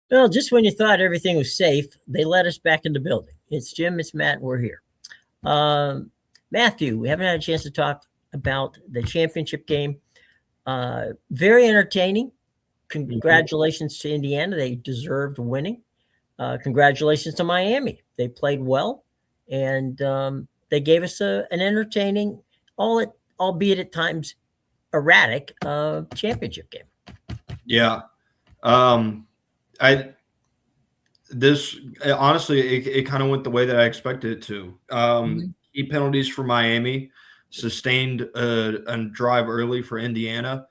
Well, just when you thought everything was safe, they let us back in the building. It's Jim, it's Matt, we're here. Matthew, we haven't had a chance to talk about the championship game. Very entertaining. Congratulations to Indiana. They deserved winning. Congratulations to Miami. They played well, and they gave us an entertaining, albeit at times erratic, championship game. Yeah. I this honestly, it kind of went the way that I expected it to. Key penalties for Miami, sustained a drive early for Indiana.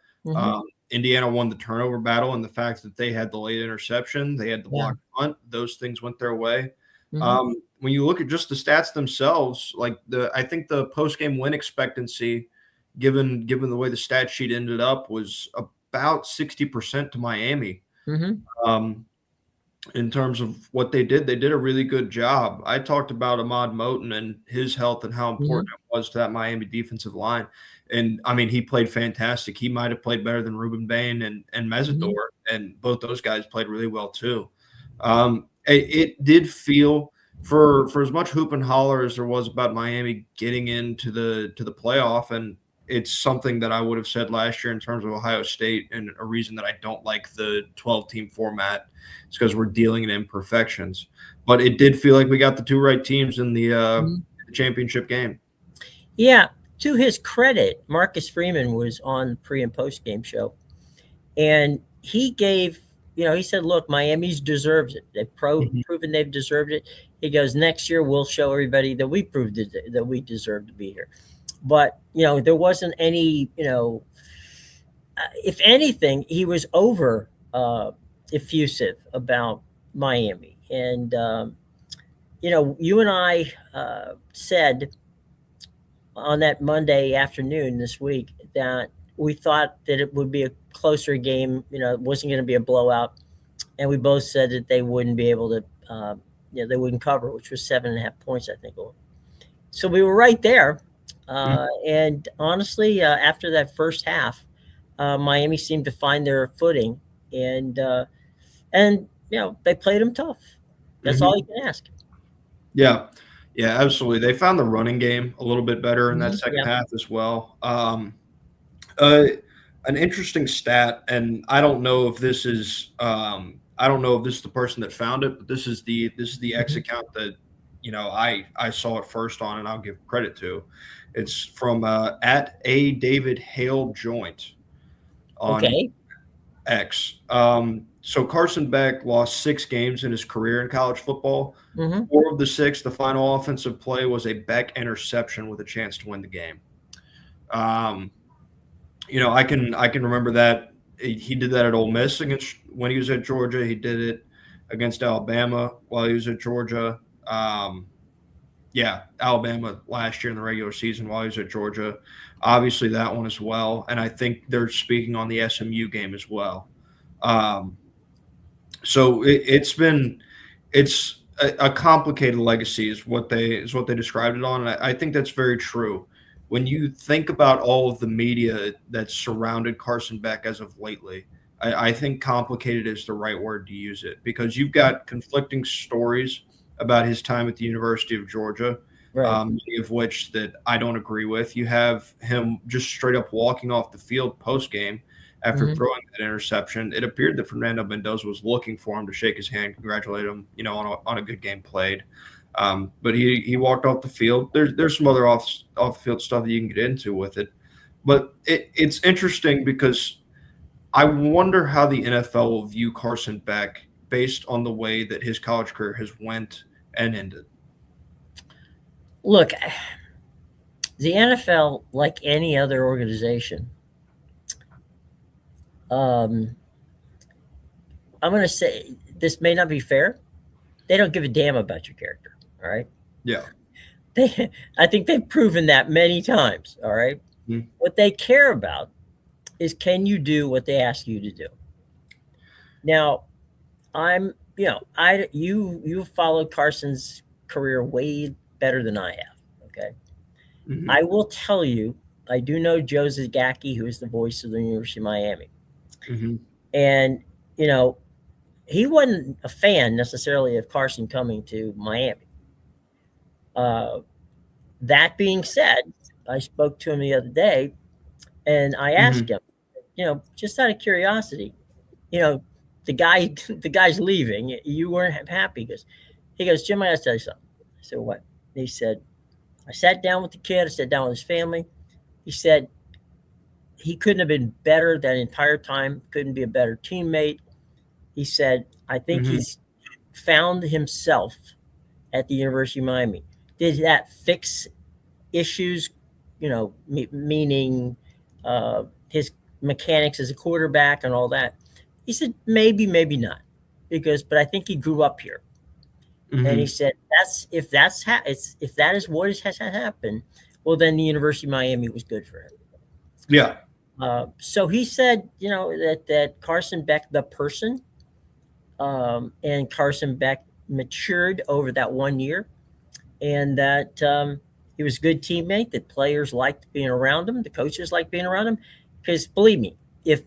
Indiana won the turnover battle, and the fact that they had the late interception, they had the block punt, those things went their way. When you look at just the stats themselves, like I think the post game win expectancy, given the way the stat sheet ended up, was about 60% to Miami. In terms of what they did a really good job. I talked about Ahmad Moten and his health and how important it was to that Miami defensive line. And I mean, he played fantastic. He might have played better than Ruben Bain and Mesidor, and both those guys played really well too. It did feel, for as much hoop and holler as there was about Miami getting into the playoff, and it's something that I would have said last year in terms of Ohio State, and a reason that I don't like the 12-team format is because we're dealing in imperfections. But it did feel like we got the two right teams in the championship game. Yeah, to his credit, Marcus Freeman was on the pre- and post-game show, and he gave, he said, look, Miami's deserves it. They've proven they've deserved it. He goes, next year we'll show everybody that we proved it, that we deserve to be here. But, there wasn't any, if anything, he was over effusive about Miami. And, you and I said on that Monday afternoon this week that we thought that it would be a closer game. It wasn't going to be a blowout. And we both said that they wouldn't be able to, they wouldn't cover, which was 7.5 points, I think. So we were right there. And honestly, after that first half, Miami seemed to find their footing, and they played them tough. That's all you can ask. Yeah, absolutely. They found the running game a little bit better in that second half as well. An interesting stat, and I don't know if this is the person that found it, but this is the X account that I saw it first on, and I'll give credit to. It's from at A David Hale Joint on X. So Carson Beck lost 6 games in his career in college football. 4 of the 6, the final offensive play was a Beck interception with a chance to win the game. I can remember that he did that at Ole Miss when he was at Georgia. He did it against Alabama while he was at Georgia. Alabama last year in the regular season while he was at Georgia. Obviously that one as well. And I think they're speaking on the SMU game as well. So it's a complicated legacy is what they described it on. And I think that's very true. When you think about all of the media that's surrounded Carson Beck as of lately, I think complicated is the right word to use it, because you've got conflicting stories about his time at the University of Georgia, many of which that I don't agree with. You have him just straight up walking off the field post-game after throwing that interception. It appeared that Fernando Mendoza was looking for him to shake his hand, congratulate him, on a good game played. But he walked off the field. There's some other off-field stuff that you can get into with it. But it's interesting because I wonder how the NFL will view Carson Beck based on the way that his college career has went and ended. Look, the NFL, like any other organization, I'm going to say this may not be fair. They don't give a damn about your character. All right. Yeah. I think they've proven that many times. All right. What they care about is, can you do what they ask you to do? Now, you followed Carson's career way better than I have. Okay. I will tell you, I do know Joe Zagacki, who is the voice of the University of Miami. And, he wasn't a fan necessarily of Carson coming to Miami. That being said, I spoke to him the other day, and I asked Hmm. him, just out of curiosity, you know, the guy, the guy's leaving. You weren't happy because he goes, Jim, I got to tell you something. I said, what? He said, I sat down with the kid. I sat down with his family. He said he couldn't have been better that entire time. Couldn't be a better teammate. He said, I think Hmm. he's found himself at the University of Miami. Did that fix issues? Meaning his mechanics as a quarterback and all that. He said maybe, maybe not, but I think he grew up here, and he Hmm. said if that is what has happened, well then the University of Miami was good for him. Yeah. So he said, that Carson Beck, the person, and Carson Beck matured over that 1 year, and that he was a good teammate. That players liked being around him. The coaches liked being around him. Because believe me, if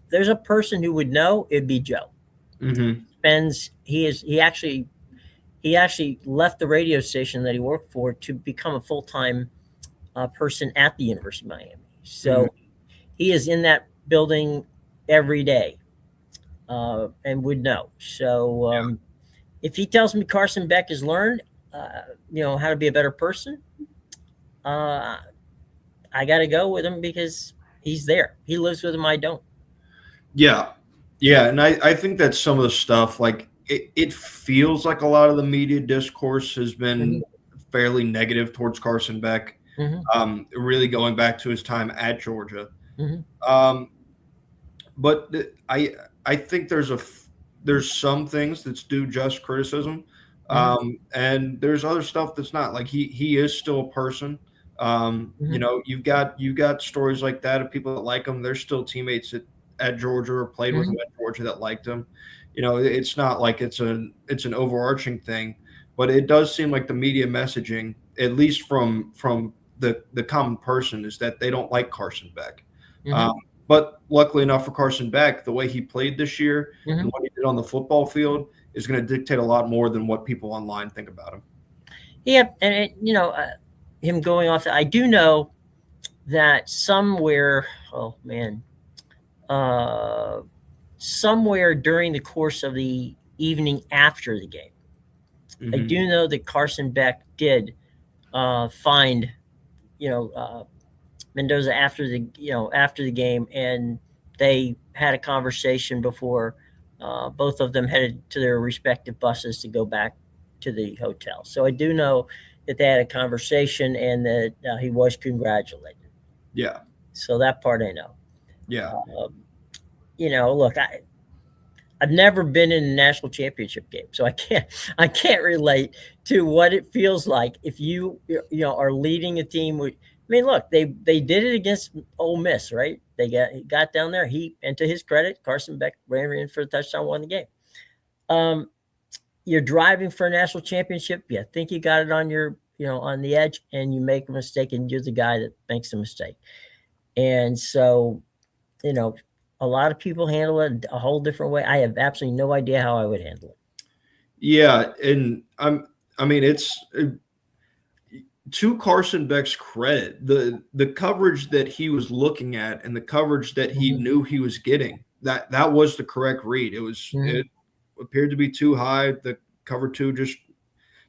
there's a person who would know, it'd be Joe. Hmm. Spends he actually left the radio station that he worked for to become a full time person at the University of Miami. Hmm. So he is in that building every day, and would know. So if he tells me Carson Beck has learned, how to be a better person, uh, I got to go with him because he's there. He lives with him. I don't. Yeah. Yeah. And I think that some of the stuff, like it feels like a lot of the media discourse has Hmm. been fairly negative towards Carson Beck, Hmm. really going back to his time at Georgia. Hmm. Um, but I think there's some things that's due just criticism, Hmm. and there's other stuff that's not. Like he is still a person. Hmm. You've got stories like that of people that like him. They're still teammates at Georgia or played with him Hmm. at Georgia that liked him. It's not like it's an overarching thing, but it does seem like the media messaging, at least from the common person, is that they don't like Carson Beck. Hmm. Um, but luckily enough for Carson Beck, the way he played this year Hmm. and what he did on the football field is going to dictate a lot more than what people online think about him. Yeah, and him going off. I do know that somewhere. Oh man, uh, somewhere during the course of the evening after the game, I Hmm. do know that Carson Beck did find Mendoza after the game, and they had a conversation before both of them headed to their respective buses to go back to the hotel. So I do know that they had a conversation and that he was congratulated. Yeah. So that part I know. Yeah. Um, Look, I've never been in a national championship game, so I can't relate to what it feels like if are leading a team. I mean, look, they did it against Ole Miss, right? He got down there. And to his credit, Carson Beck ran in for a touchdown, won the game. Um, you're driving for a national championship. You think you got it on on the edge, and you make a mistake, and you're the guy that makes a mistake. And so you know, a lot of people handle it a whole different way. I have absolutely no idea how I would handle it. Yeah. And I mean, it's to Carson Beck's credit, the coverage that he was looking at and the coverage that he Mhm. knew he was getting, that was the correct read. Mhm. It appeared to be too high. The cover two just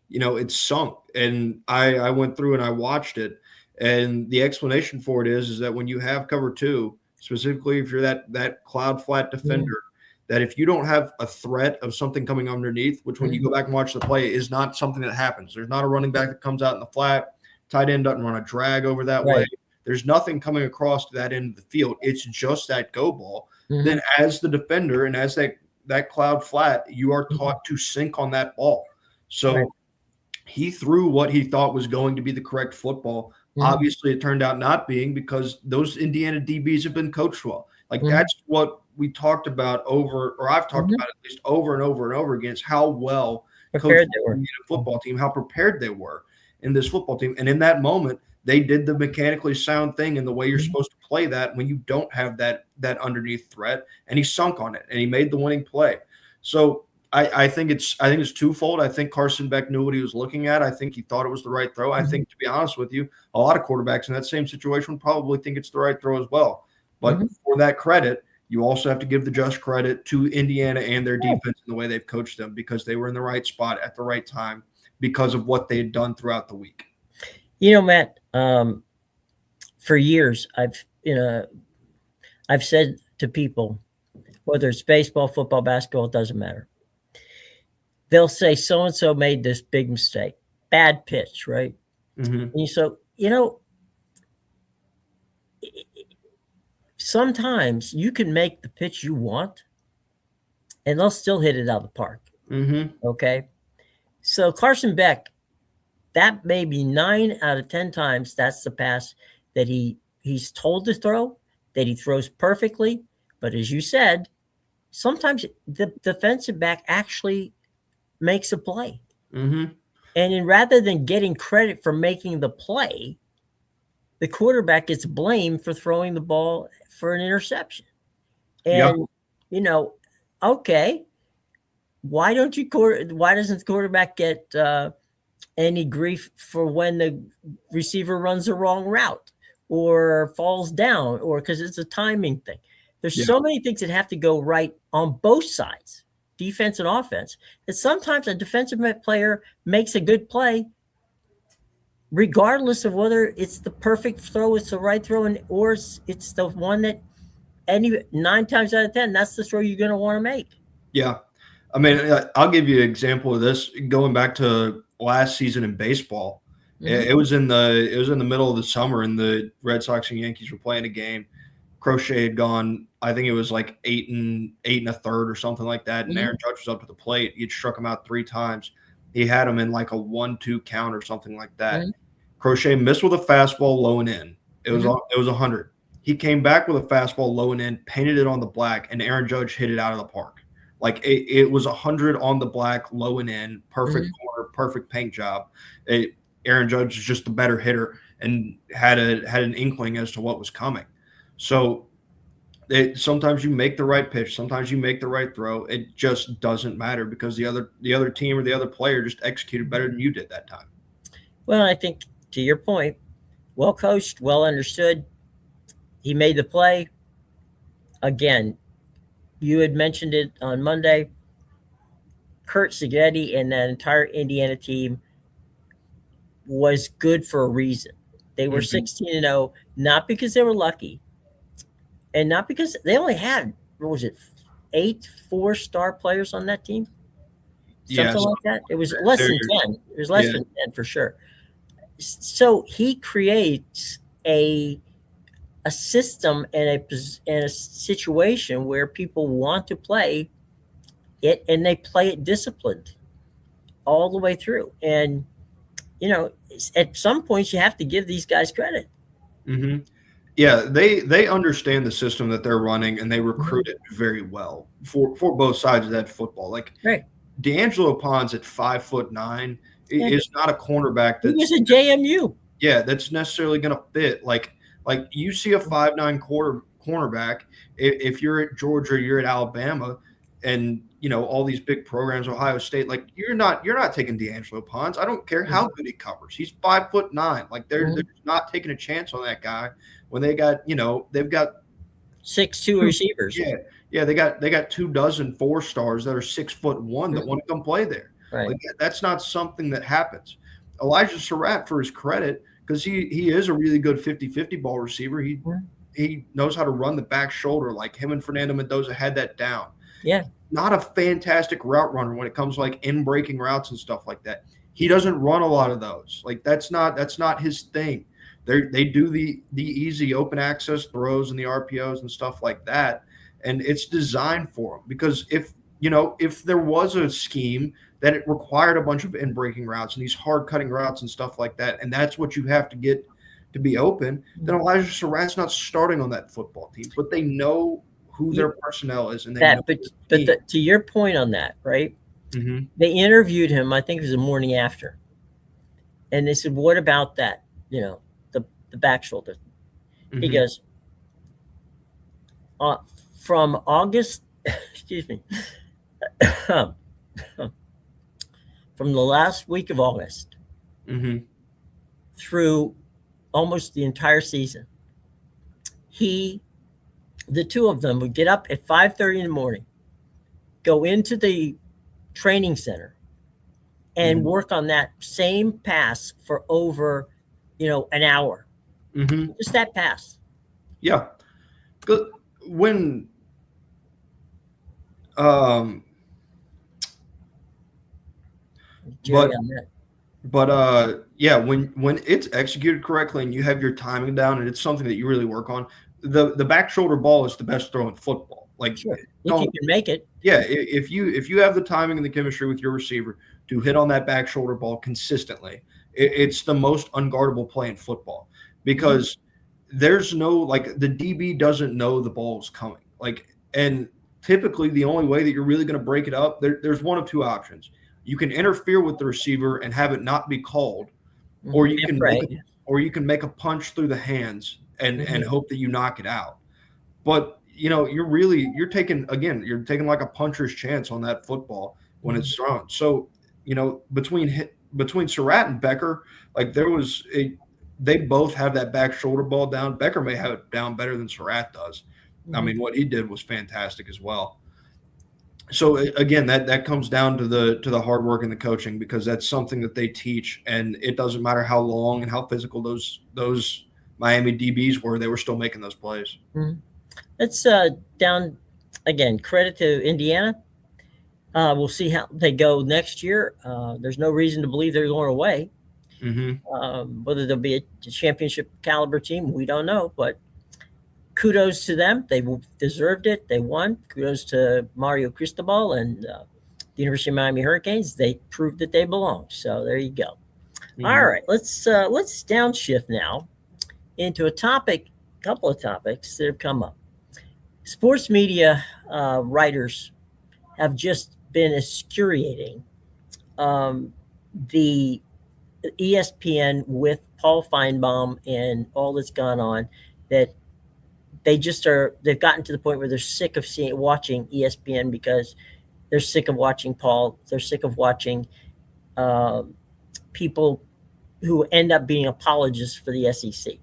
it sunk. And I went through and I watched it. And the explanation for it is that when you have cover two, specifically if you're that cloud flat Mhm. defender, that if you don't have a threat of something coming underneath, which when you Mhm. go back and watch the play is not something that happens. There's not a running back that comes out in the flat. Tight end doesn't run a drag over that way. Right. There's nothing coming across to that end of the field. It's just that go ball. Then Mhm. as the defender and as that cloud flat, you are Mhm. taught to sink on that ball. Right. So he threw what he thought was going to be the correct football. Mhm. Obviously, it turned out not being because those Indiana DBs have been coached well. Like Mhm. that's what we talked about or I've talked Mhm. about at least over and over and over again, is how well coached Prepared they the were. Indiana football team, how prepared they were in this football team. And in that moment, they did the mechanically sound thing in the way you're Mhm. supposed to play that when you don't have that underneath threat. And he sunk on it and he made the winning play. So I think it's twofold. I think Carson Beck knew what he was looking at. I think he thought it was the right throw. I think, to be honest with you, a lot of quarterbacks in that same situation would probably think it's the right throw as well. But for that credit, you also have to give the just credit to Indiana and their defense and the way they've coached them, because they were in the right spot at the right time because of what they had done throughout the week. Matt, for years I've said to people, whether it's baseball, football, basketball, it doesn't matter. They'll say so-and-so made this big mistake, bad pitch, right? And so, sometimes you can make the pitch you want and they'll still hit it out of the park. Okay. So Carson Beck, that may be 9 out of 10 times that's the pass that he's told to throw, that he throws perfectly. But as you said, sometimes the defensive back actually makes a play. And rather than getting credit for making the play, the quarterback gets blamed for throwing the ball for an interception. And, okay, why doesn't the quarterback get any grief for when the receiver runs the wrong route or falls down, or because it's a timing thing? There's so many things that have to go right on both sides, defense and offense, that sometimes a defensive player makes a good play regardless of whether it's the perfect throw, it's the right throw, or it's the one that 9 times out of 10, that's the throw you're going to want to make. Yeah. I mean, I'll give you an example of this. Going back to last season in baseball, it was in the middle of the summer, and the Red Sox and Yankees were playing a game. Crochet had gone, I think it was like 8 1/3 or something like that, and Aaron Judge was up to the plate. He'd struck him out 3 times. He had him in like a 1-2 count or something like that. Crochet missed with a fastball low and in. It was 100. He came back with a fastball low and in, painted it on the black, and Aaron Judge hit it out of the park. Like it was 100 on the black, low and in, perfect corner, perfect paint job. Aaron Judge is just the better hitter and had an inkling as to what was coming. So sometimes you make the right pitch, sometimes you make the right throw. It just doesn't matter because the other team or the other player just executed better than you did that time. Well, I think to your point, well coached, well understood. He made the play. Again, you had mentioned it on Monday. Kurt Szigeti and that entire Indiana team was good for a reason. They were 16-0, not because they were lucky, and not because they only had, 8 4-star players on that team? Something like that. It was less than 10. It was less than 10 for sure. So he creates a system and a situation where people want to play it, and they play it disciplined all the way through. And at some points you have to give these guys credit. Yeah, they understand the system that they're running, and they recruit it very well for both sides of that football. Like D'Angelo Pons at 5'9" is not a cornerback that's he was a JMU. Yeah, that's necessarily going to fit. Like you see a 5'9" cornerback, if you're at Georgia, you're at Alabama, and all these big programs, Ohio State, like you're not taking D'Angelo Pons. I don't care how good he covers. He's 5'9". Like they're not taking a chance on that guy when they've got 6'2" receivers. Yeah, they got 24 4-stars that are 6'1" that want to come play there. Right. Like that's not something that happens. Elijah Surratt, for his credit, because he is a really good 50-50 ball receiver. He knows how to run the back shoulder. Like him and Fernando Mendoza had that down. Yeah. Not a fantastic route runner when it comes to like in breaking routes and stuff like that. He doesn't run a lot of those. Like that's not his thing. They do the easy open access throws and the RPOs and stuff like that, and it's designed for him. Because if there was a scheme that it required a bunch of in breaking routes and these hard cutting routes and stuff like that, and that's what you have to get to be open, then Elijah Surratt's not starting on that football team. But they know who their personnel is, and they know but to your point on that, right? They interviewed him, I think it was the morning after, and they said, "What about that? The back shoulder." He goes, from August, excuse me, from the last week of August Mm-hmm. through almost the entire season, he, the two of them would get up at 5:30 in the morning, go into the training center, and Mm-hmm. work on that same pass for over, an hour. Mm-hmm. Just that pass. Yeah. Good. When um Jerry but on that. yeah, when it's executed correctly and you have your timing down and it's something that you really work on, the back shoulder ball is the best throw in football. Like, Sure. If you don't can make it. yeah, if you have the timing and the chemistry with your receiver to hit on that back shoulder ball consistently, it's the most unguardable play in football Mhm. because there's no like the DB doesn't know the ball's coming. Like, and typically the only way that you're really going to break it up, there's one of two options. You can interfere with the receiver and have it not be called, or you And can make pray. a or you can make a punch through the hands and Mhm. hope that you knock it out. But you're taking like a puncher's chance on that football when Mhm. it's thrown. So between Surratt and Becker, like they both have that back shoulder ball down. Becker may have it down better than Surratt does. I Mhm. mean, what he did was fantastic as well. So again, that comes down to the hard work and the coaching because that's something that they teach, and it doesn't matter how long and how physical those Miami DBs were, they were still making those plays. Mhm. Let's down again. Credit to Indiana. We'll see how they go next year. There's no reason to believe they're going away. Hmm. Whether they'll be a championship caliber team, we don't know. But kudos to them. They deserved it. They won. Kudos to Mario Cristobal and the University of Miami Hurricanes. They proved that they belong. So there you go. All Hmm. right, let's downshift now into couple of topics that have come up. Sports media writers have just been excoriating um, the ESPN with Paul Feinbaum and all that's gone on. That they've gotten to the point where they're sick of watching ESPN because they're sick of watching Paul. They're sick of watching um people who end up being apologists for the SEC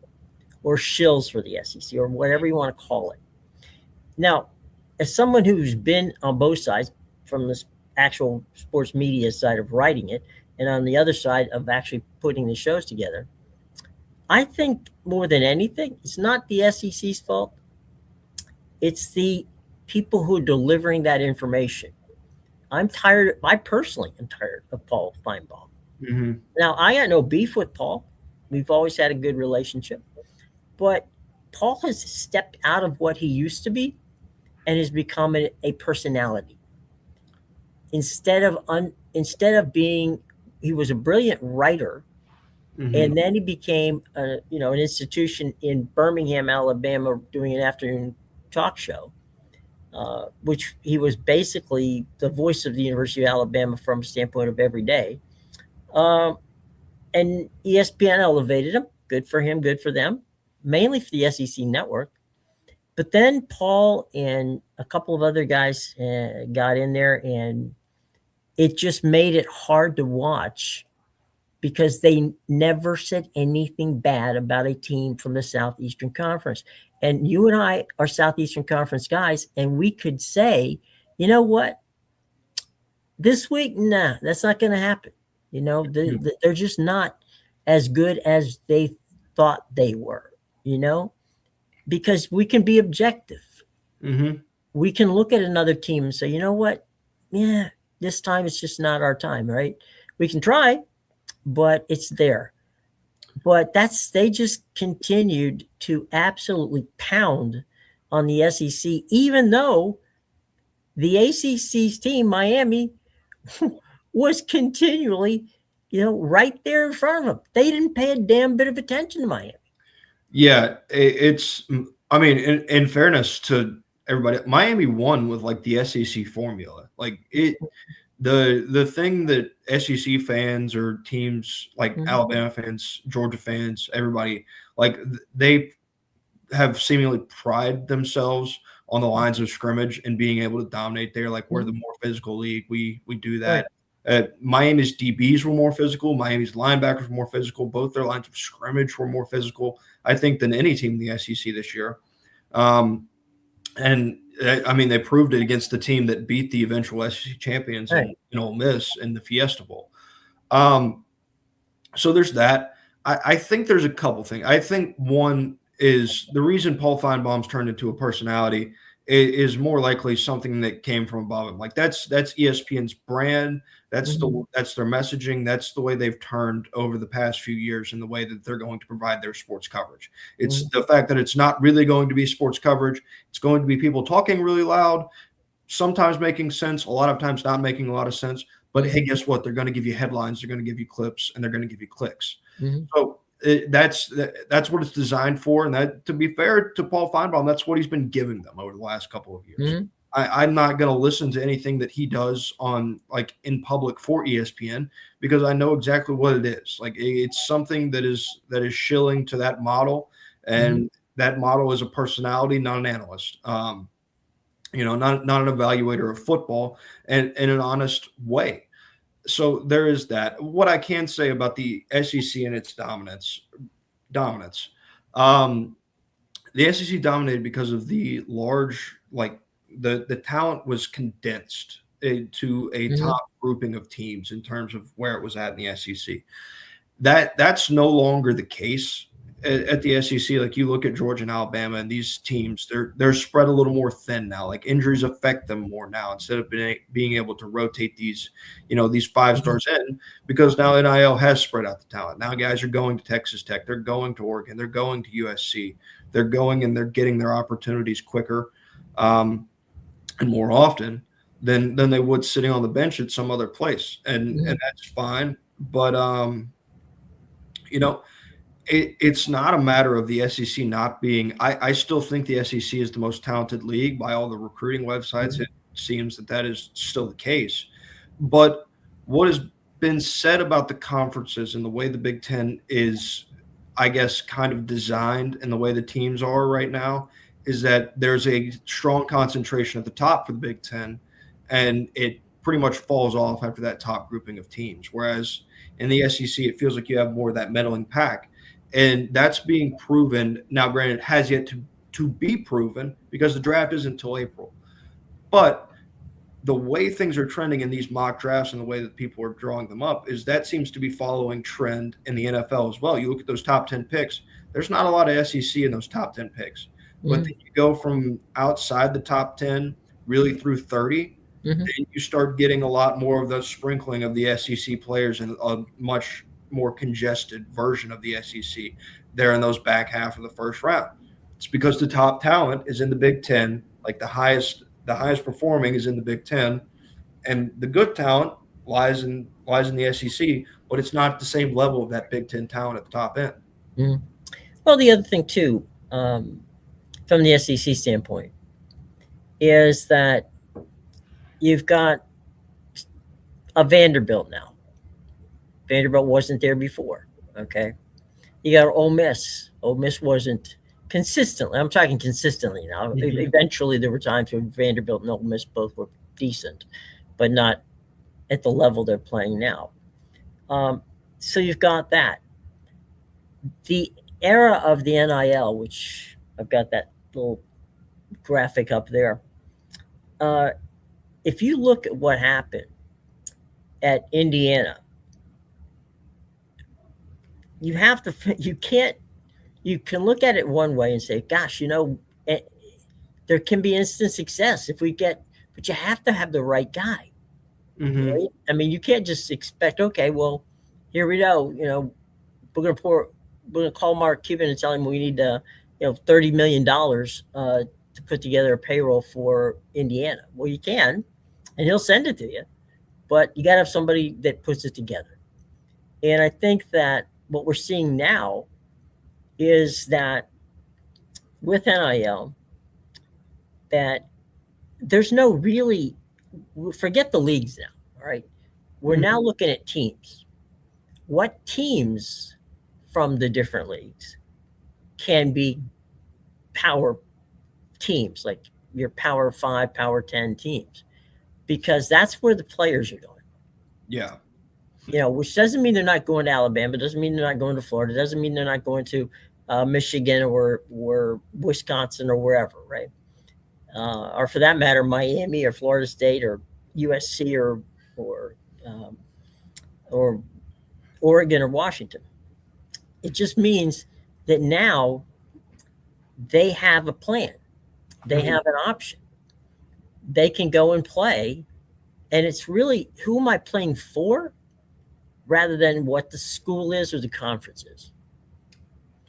or shills for the SEC or whatever you want to call it. Now, as someone who's been on both sides, from the actual sports media side of writing it and on the other side of actually putting the shows together, I think more than anything, it's not the SEC's fault. It's the people who are delivering that information. I'm tired. I personally am tired of Paul Feinbaum. Hmm. Now, I got no beef with Paul. We've always had a good relationship. But Paul has stepped out of what he used to be and has become a personality. Instead of being, he was a brilliant writer, Hmm. and then he became an institution in Birmingham, Alabama, doing an afternoon talk show, which he was basically the voice of the University of Alabama from a standpoint of every day. Um, and ESPN elevated him. Good for him. Good for them. Mainly for the SEC network. But then Paul and a couple of other guys got in there, and it just made it hard to watch because they never said anything bad about a team from the Southeastern Conference. And you and I are Southeastern Conference guys, and we could say, you know what, this week, nah, that's not going to happen. They're just not as good as they thought they were, you know, because we can be objective. Hmm. We can look at another team and say, you know what, yeah, this time it's just not our time, right? We can try, but it's there. But they just continued to absolutely pound on the SEC, even though the ACC's team, Miami, was continually, right there in front of them. They didn't pay a damn bit of attention to Miami. Yeah, it's. I mean, in fairness to everybody, Miami won with like the SEC formula. Like the thing that SEC fans or teams like Mhm. Alabama fans, Georgia fans, everybody like they have seemingly pride themselves on the lines of scrimmage and being able to dominate there. Like, we're Mhm. the more physical league. We do Right. that. Miami's DBs were more physical. Miami's linebackers were more physical. Both their lines of scrimmage were more physical, I think, than any team in the SEC this year. And I mean, they proved it against the team that beat the eventual SEC champions Right. in Ole Miss in the Fiesta Bowl. So there's that. I think there's a couple things. I think one is the reason Paul Feinbaum's turned into a personality is more likely something that came from above him. Like, that's ESPN's brand. That's Mhm. that's their messaging. That's the way they've turned over the past few years in the way that they're going to provide their sports coverage. It's Mhm. the fact that it's not really going to be sports coverage. It's going to be people talking really loud, sometimes making sense, a lot of times not making a lot of sense. But hey, Mhm. guess what? They're going to give you headlines, they're going to give you clips, and they're going to give you clicks. Mhm. So that's what it's designed for. And that, to be fair to Paul Feinbaum, that's what he's been giving them over the last couple of years. Mhm. I'm not going to listen to anything that he does on, like, in public for ESPN, because I know exactly what it is. Like, it's something that is shilling to that model, Mhm. and that model is a personality, not an analyst. Not an evaluator of football, and in an honest way. So there is that. What I can say about the SEC and its dominance. Um, the SEC dominated because of the large, like, the talent was condensed to a Mhm. top grouping of teams in terms of where it was at in the SEC. That's no longer the case at the SEC. Like, you look at Georgia and Alabama, and these teams, they're spread a little more thin now. Like, injuries affect them more now, instead of being able to rotate these five Mhm. stars in, because now NIL has spread out the talent. Now guys are going to Texas Tech, they're going to Oregon, they're going to USC, they're going and they're getting their opportunities quicker, and more often than they would sitting on the bench at some other place, and Mhm. that's fine. But you know, it's not a matter of the SEC not being. I still think the SEC is the most talented league by all the recruiting websites. Mhm. It seems that is still the case. But what has been said about the conferences and the way the Big Ten is, I guess, kind of designed, and the way the teams are right now, is that there's a strong concentration at the top for the Big Ten, and it pretty much falls off after that top grouping of teams. Whereas in the SEC, it feels like you have more of that meddling pack, and that's being proven now. Granted, it has yet to be proven, because the draft isn't until April. But the way things are trending in these mock drafts and the way that people are drawing them up, is that seems to be following trend in the NFL as well. You look at those top 10 picks, there's not a lot of SEC in those top 10 picks. But Mhm. then you go from outside the top 10 really through 30, Mhm. then you start getting a lot more of the sprinkling of the SEC players in a much more congested version of the SEC there in those back half of the first round. It's because the top talent is in the Big Ten, like the highest performing is in the Big Ten, and the good talent lies in the SEC, but it's not at the same level of that Big Ten talent at the top end. Mhm. Well, the other thing too, from the SEC standpoint, is that you've got a Vanderbilt now. Vanderbilt wasn't there before. Okay, you got Ole Miss. Ole Miss wasn't consistently. I'm talking consistently now. Mhm. Eventually, there were times when Vanderbilt and Ole Miss both were decent, but not at the level they're playing now. Um, so you've got that. The era of the NIL, which I've got that little graphic up there. Uh, if you look at what happened at Indiana, you have to, you can't, you can look at it one way and say, gosh, eh, there can be instant success if we get, but you have to have the right guy, Mhm. right? I mean, you can't just expect, okay, well, here we go. We're gonna call Mark Cuban and tell him we need $30 million to put together a payroll for Indiana. Well, you can, and he'll send it to you, but you got to have somebody that puts it together. And I think that what we're seeing now is that with NIL, that there's no really, forget the leagues now. All right, we're Mhm. now looking at teams. What teams from the different leagues can be power teams, like your Power 5, Power 10 teams, because that's where the players are going. Yeah. Which doesn't mean they're not going to Alabama, doesn't mean they're not going to Florida, doesn't mean they're not going to Michigan or Wisconsin or wherever, right? Or for that matter, Miami or Florida State or USC um, or Oregon or Washington. It just means that now they have a plan. They have an option. They can go and play. And it's really, who am I playing for rather than what the school is or the conference is.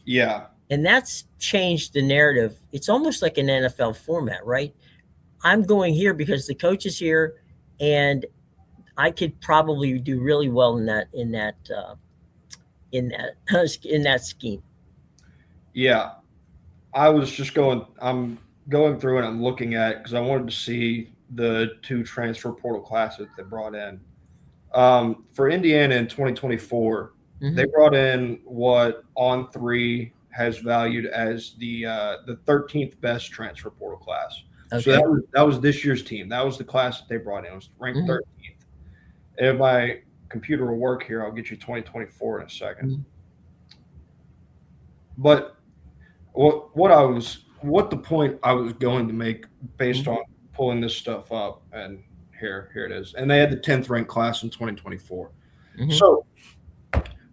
Yeah. And that's changed the narrative. It's almost like an NFL format, right? I'm going here because the coach is here, and I could probably do really well in that scheme. Yeah. I'm going through and I'm looking at, because I wanted to see the 2 transfer portal classes they brought in. For Indiana in 2024, they brought in what On3 has valued as the 13th best transfer portal class. Okay. So that was this year's team. That was the class that they brought in. It was ranked 13th. And if my computer will work here, I'll get you 2024 in a second. But what the point I was going to make based on pulling this stuff up, and here it is. And they had the 10th ranked class in 2024. So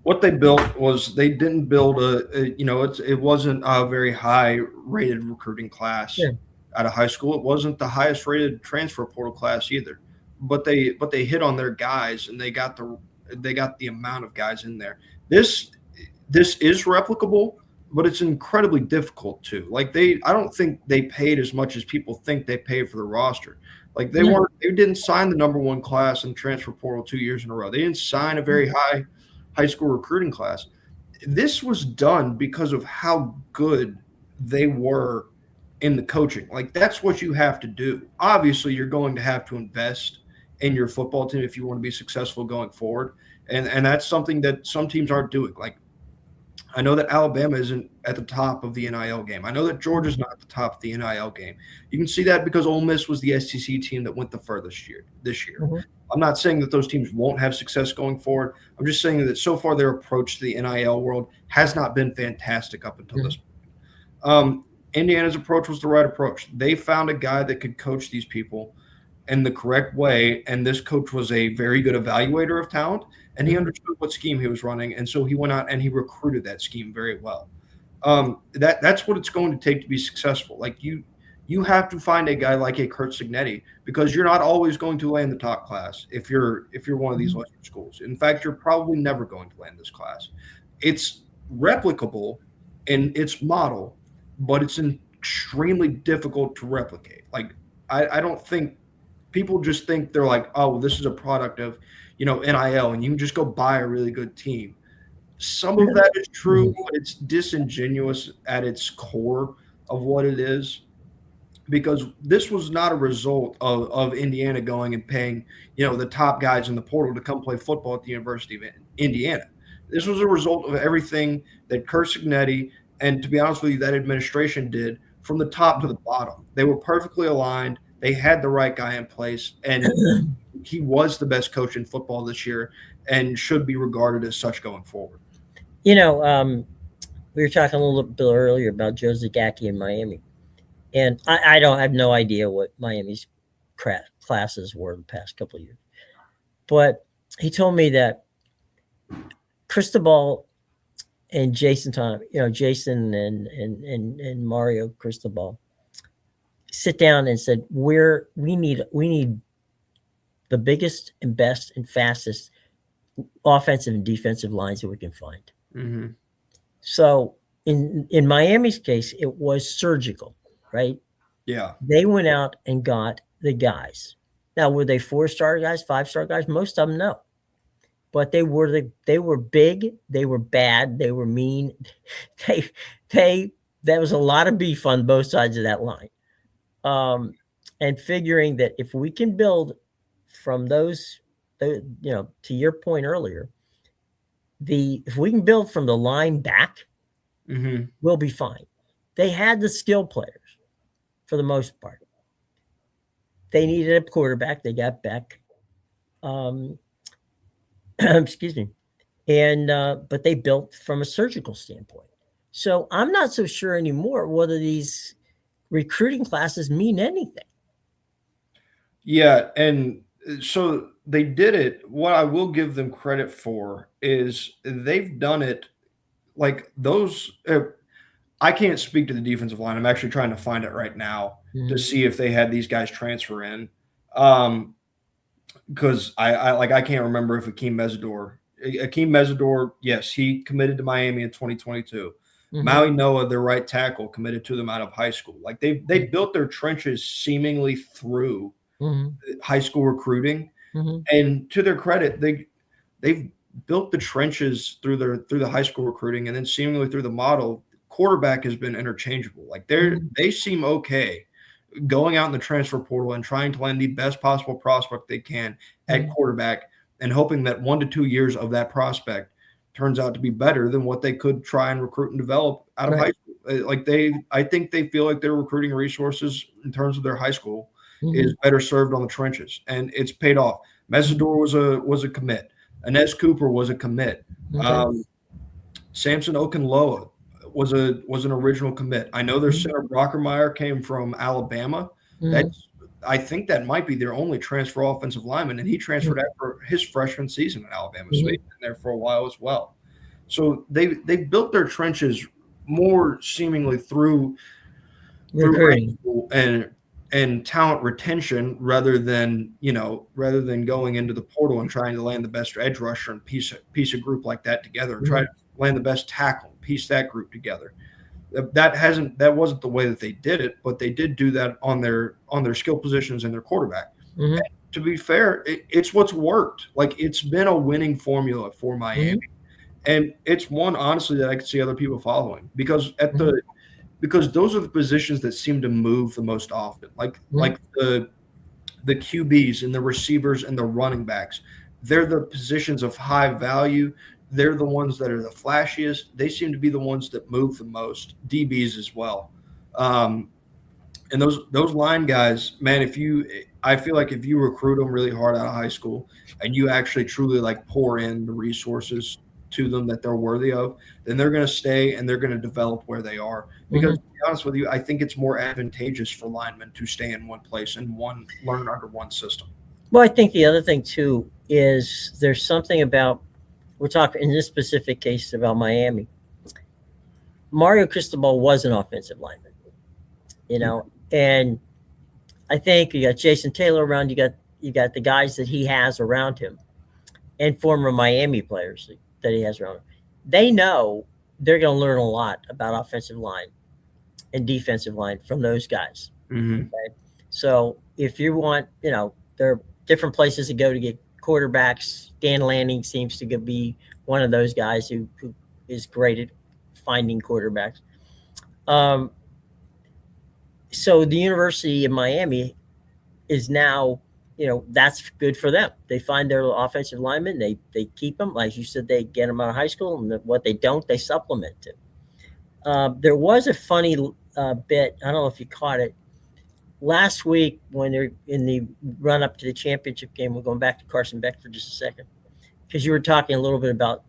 what they built was, they didn't build it wasn't a very high rated recruiting class out of high school. It wasn't the highest rated transfer portal class either. But they hit on their guys, and they got the amount of guys in there. This is replicable, but it's incredibly difficult too. Like, I don't think they paid as much as people think they paid for the roster. Like, they didn't sign the number 1 class in the transfer portal 2 years in a row. They didn't sign a very high school recruiting class. This was done because of how good they were in the coaching. Like, that's what you have to do. Obviously, you're going to have to invest in your football team if you want to be successful going forward. And that's something that some teams aren't doing. Like, I know that Alabama isn't at the top of the NIL game. I know that Georgia's not at the top of the NIL game. You can see that because Ole Miss was the SEC team that went the furthest this year. I'm not saying that those teams won't have success going forward. I'm just saying that so far their approach to the NIL world has not been fantastic up until this point. Indiana's approach was the right approach. They found a guy that could coach these people in the correct way, and this coach was a very good evaluator of talent, and he understood what scheme he was running, and so he went out and he recruited that scheme very well. That's what it's going to take to be successful. Like, you have to find a guy like a Curt Cignetti, because you're not always going to land the top class if you're one of these lesser schools. In fact, you're probably never going to land this class. It's replicable in its model, but it's extremely difficult to replicate. Like, I don't think people just think they're like, oh, well, this is a product of, NIL, and you can just go buy a really good team. Some of that is true, but it's disingenuous at its core of what it is, because this was not a result of Indiana going and paying, the top guys in the portal to come play football at the University of Indiana. This was a result of everything that Curt Cignetti and, to be honest with you, that administration did from the top to the bottom. They were perfectly aligned. They had the right guy in place, and he was the best coach in football this year and should be regarded as such going forward. We were talking a little bit earlier about Joe Zagacki in Miami, and I have no idea what Miami's classes were the past couple of years, but he told me that Cristobal and Jason and Mario Cristobal sit down and said, we need the biggest and best and fastest offensive and defensive lines that we can find. So in Miami's case, it was surgical, right? Yeah. They went out and got the guys. Now, were they 4-star guys, 5-star guys? Most of them, no. But they were big, they were bad, they were mean. There was a lot of beef on both sides of that line. And figuring that if we can build from those, to your point earlier, if we can build from the line back, we'll be fine. They had the skill players for the most part. they needed a quarterback. They got Beck. Excuse me. And but they built from a surgical standpoint. So I'm not so sure anymore whether these recruiting classes mean anything. Yeah, and so they did it. What I will give them credit for is they've done it like those. I can't speak to the defensive line. I'm actually trying to find it right now to see if they had these guys transfer in. Because I can't remember if Akeem Mesidor, yes, he committed to Miami in 2022. Maui Noah, their right tackle, committed to them out of high school. Like they built their trenches seemingly through high school recruiting, and to their credit, they've built the trenches through the high school recruiting, and then seemingly through the model. Quarterback has been interchangeable. Like they seem okay going out in the transfer portal and trying to land the best possible prospect they can at quarterback, and hoping that 1 to 2 years of that prospect turns out to be better than what they could try and recruit and develop out of high school. Like I think they feel like their recruiting resources in terms of their high school is better served on the trenches, and it's paid off. Mesidor was a commit. Inez Cooper was a commit. Samson Okunloa was an original commit. I know their center Brockermeyer came from Alabama. I think that might be their only transfer offensive lineman, and he transferred after his freshman season at Alabama State, been there for a while as well. So they built their trenches more seemingly through Recruiting and talent retention rather than going into the portal and trying to land the best edge rusher and piece a group like that together and try to land the best tackle and piece that group together. That wasn't the way that they did it, but they did do that on their skill positions and their quarterback. And to be fair, it's what's worked. Like it's been a winning formula for Miami, and it's one honestly that I could see other people following because because those are the positions that seem to move the most often. Like the QBs and the receivers and the running backs, they're the positions of high value. They're the ones that are the flashiest. They seem to be the ones that move the most. DBs as well, and those line guys, man. I feel like if you recruit them really hard out of high school, and you actually truly like pour in the resources to them that they're worthy of, then they're going to stay and they're going to develop where they are. Because to be honest with you, I think it's more advantageous for linemen to stay in one place and learn under one system. Well, I think the other thing too is there's something about. We're talking in this specific case about Miami. Mario Cristobal was an offensive lineman, and I think you got Jason Taylor around. You got the guys that he has around him, and former Miami players that he has around him. They know they're going to learn a lot about offensive line and defensive line from those guys. Okay? So if you want, there are different places to go to get quarterbacks. Dan Lanning seems to be one of those guys who is great at finding quarterbacks. So the University of Miami is now, that's good for them. They find their offensive linemen, they keep them. Like you said, they get them out of high school, and what they don't, they supplement it. There was a funny bit, I don't know if you caught it, last week when they're in the run up to the championship game. We're going back to Carson Beck for just a second, because you were talking a little bit about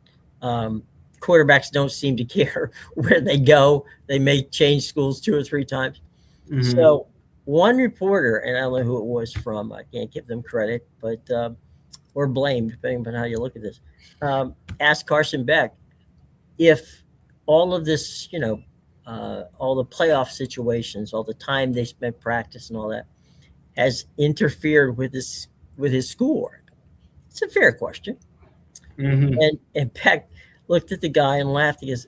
quarterbacks don't seem to care where they go. They may change schools 2 or 3 times. So one reporter, and I don't know who it was from, I can't give them credit, but or blame, depending on how you look at this, asked Carson Beck if all of this, all the playoff situations, all the time they spent practice and all that has interfered with his schoolwork. It's a fair question. And Beck looked at the guy and laughed. He goes,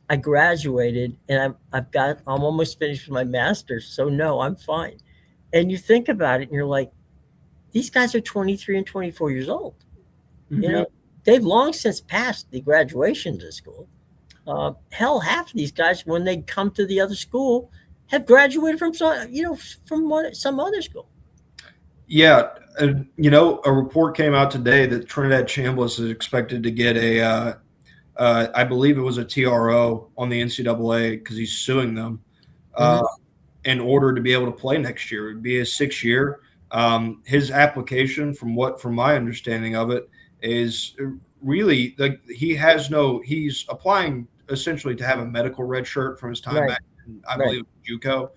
I graduated and I'm almost finished with my master's. So no, I'm fine. And you think about it and you're like, these guys are 23 and 24 years old. They've long since passed the graduation to school. Hell, half of these guys, when they come to the other school, have graduated from some other school. Yeah, a report came out today that Trinidad Chambliss is expected to get I believe it was a TRO on the NCAA because he's suing them. in order to be able to play next year. It would be his 6th year. His application, from my understanding of it, is really like he's applying essentially to have a medical red shirt from his time Right. back in, I Right. believe, JUCO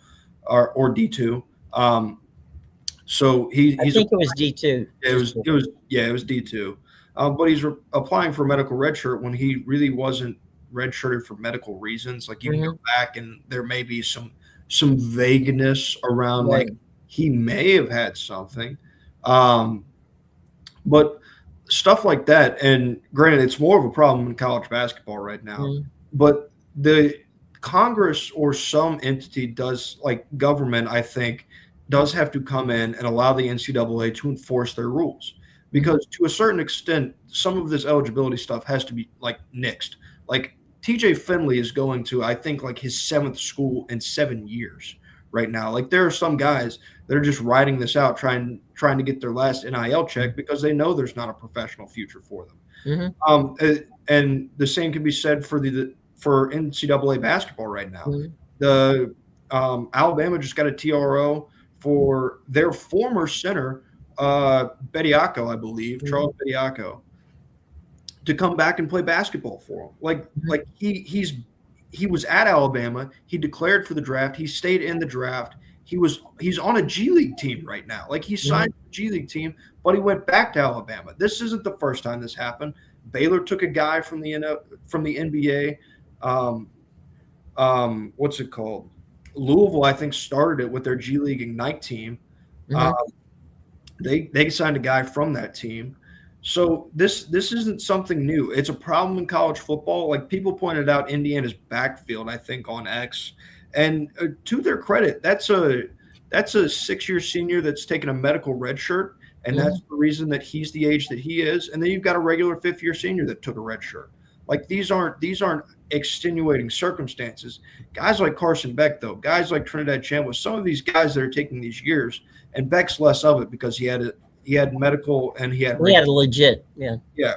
or D2. So I he's think it was D2. it was D2. But he's applying for medical redshirt when he really wasn't redshirted for medical reasons. Like you can go back and there may be some vagueness around Right. like he may have had something. But stuff like that, and granted, it's more of a problem in college basketball right now. But the Congress or some entity does, like government, I think, does have to come in and allow the NCAA to enforce their rules. Because to a certain extent, some of this eligibility stuff has to be like nixed. Like TJ Finley is going to, I think, like his 7th school in 7 years right now. Like there are some guys that are just riding this out, trying to get their last NIL check because they know there's not a professional future for them. And the same can be said for NCAA basketball right now. The Alabama just got a TRO for their former center, Bediako, I believe, Charles Bediako, to come back and play basketball for them. Like he was at Alabama. He declared for the draft. He stayed in the draft. He's on a G League team right now. Like he signed a G League team, but he went back to Alabama. This isn't the first time this happened. Baylor took a guy from the NBA. What's it called? Louisville, I think, started it with their G League Ignite team. They signed a guy from that team. So this isn't something new. It's a problem in college football. Like people pointed out Indiana's backfield, I think, on X. And to their credit, that's a 6-year senior that's taken a medical red shirt, and that's the reason that he's the age that he is. And then you've got a regular 5th-year senior that took a red shirt. Like these aren't extenuating circumstances. Guys like Carson Beck, though, guys like Trinidad Chambliss, some of these guys that are taking these years, and Beck's less of it because he had medical and he had a legit, yeah.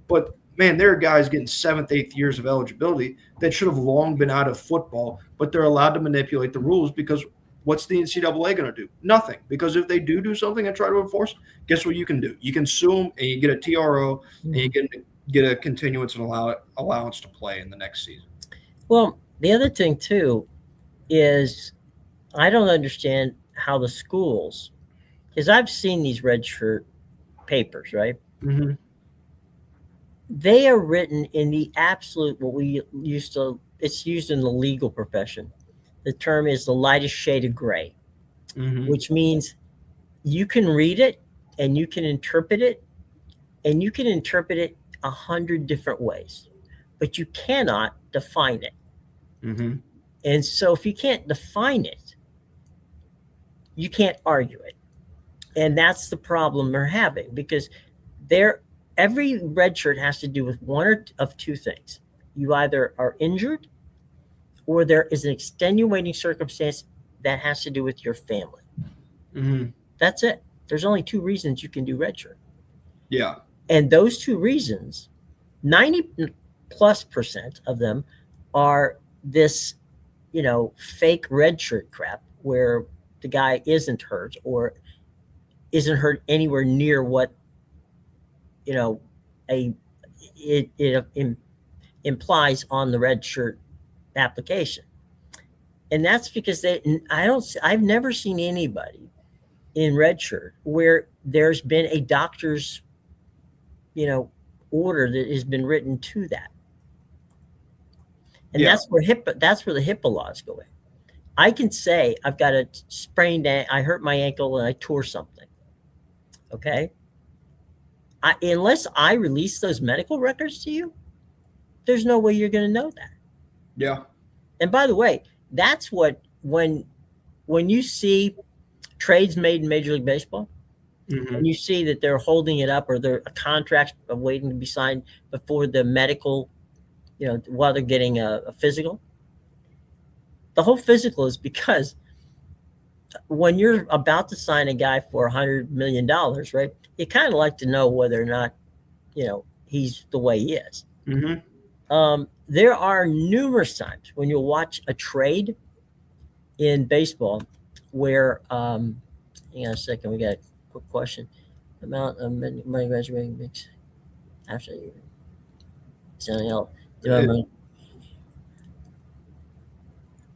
But man, there are guys getting 7th, 8th years of eligibility that should have long been out of football, but they're allowed to manipulate the rules because what's the NCAA going to do? Nothing. Because if they do something and try to enforce, guess what you can do? You can sue them and you get a TRO and you get a continuance and allowance to play in the next season. Well, the other thing too is I don't understand how the schools, because I've seen these red shirt papers, right? They are written in the absolute, it's used in the legal profession. The term is the lightest shade of gray, which means you can read it and you can interpret it, and you can interpret it 100 different ways, but you cannot define it. And so if you can't define it, you can't argue it. And that's the problem they're having, because every red shirt has to do with one of two things. You either are injured or there is an extenuating circumstance that has to do with your family. That's it. There's only 2 reasons you can do red shirt. Yeah. And those 2 reasons, 90+% of them are this, fake red shirt crap where the guy isn't hurt or isn't hurt anywhere near what, it implies on the red shirt application. And that's because I've never seen anybody in red shirt where there's been a doctor's, order that has been written to that. And that's where the HIPAA laws go in. I can say I've got a sprained I hurt my ankle and I tore something. Okay. Unless I release those medical records to you, there's no way you're going to know that. Yeah. And by the way, that's what, when you see trades made in Major League Baseball, and you see that they're holding it up or their contracts are waiting to be signed before the medical, while they're getting a physical. The whole physical is because when you're about to sign a guy for $100 million, right, you kind of like to know whether or not, he's the way he is. There are numerous times when you'll watch a trade in baseball where, hang on a second, we got a quick question. Amount of money graduating mix after you.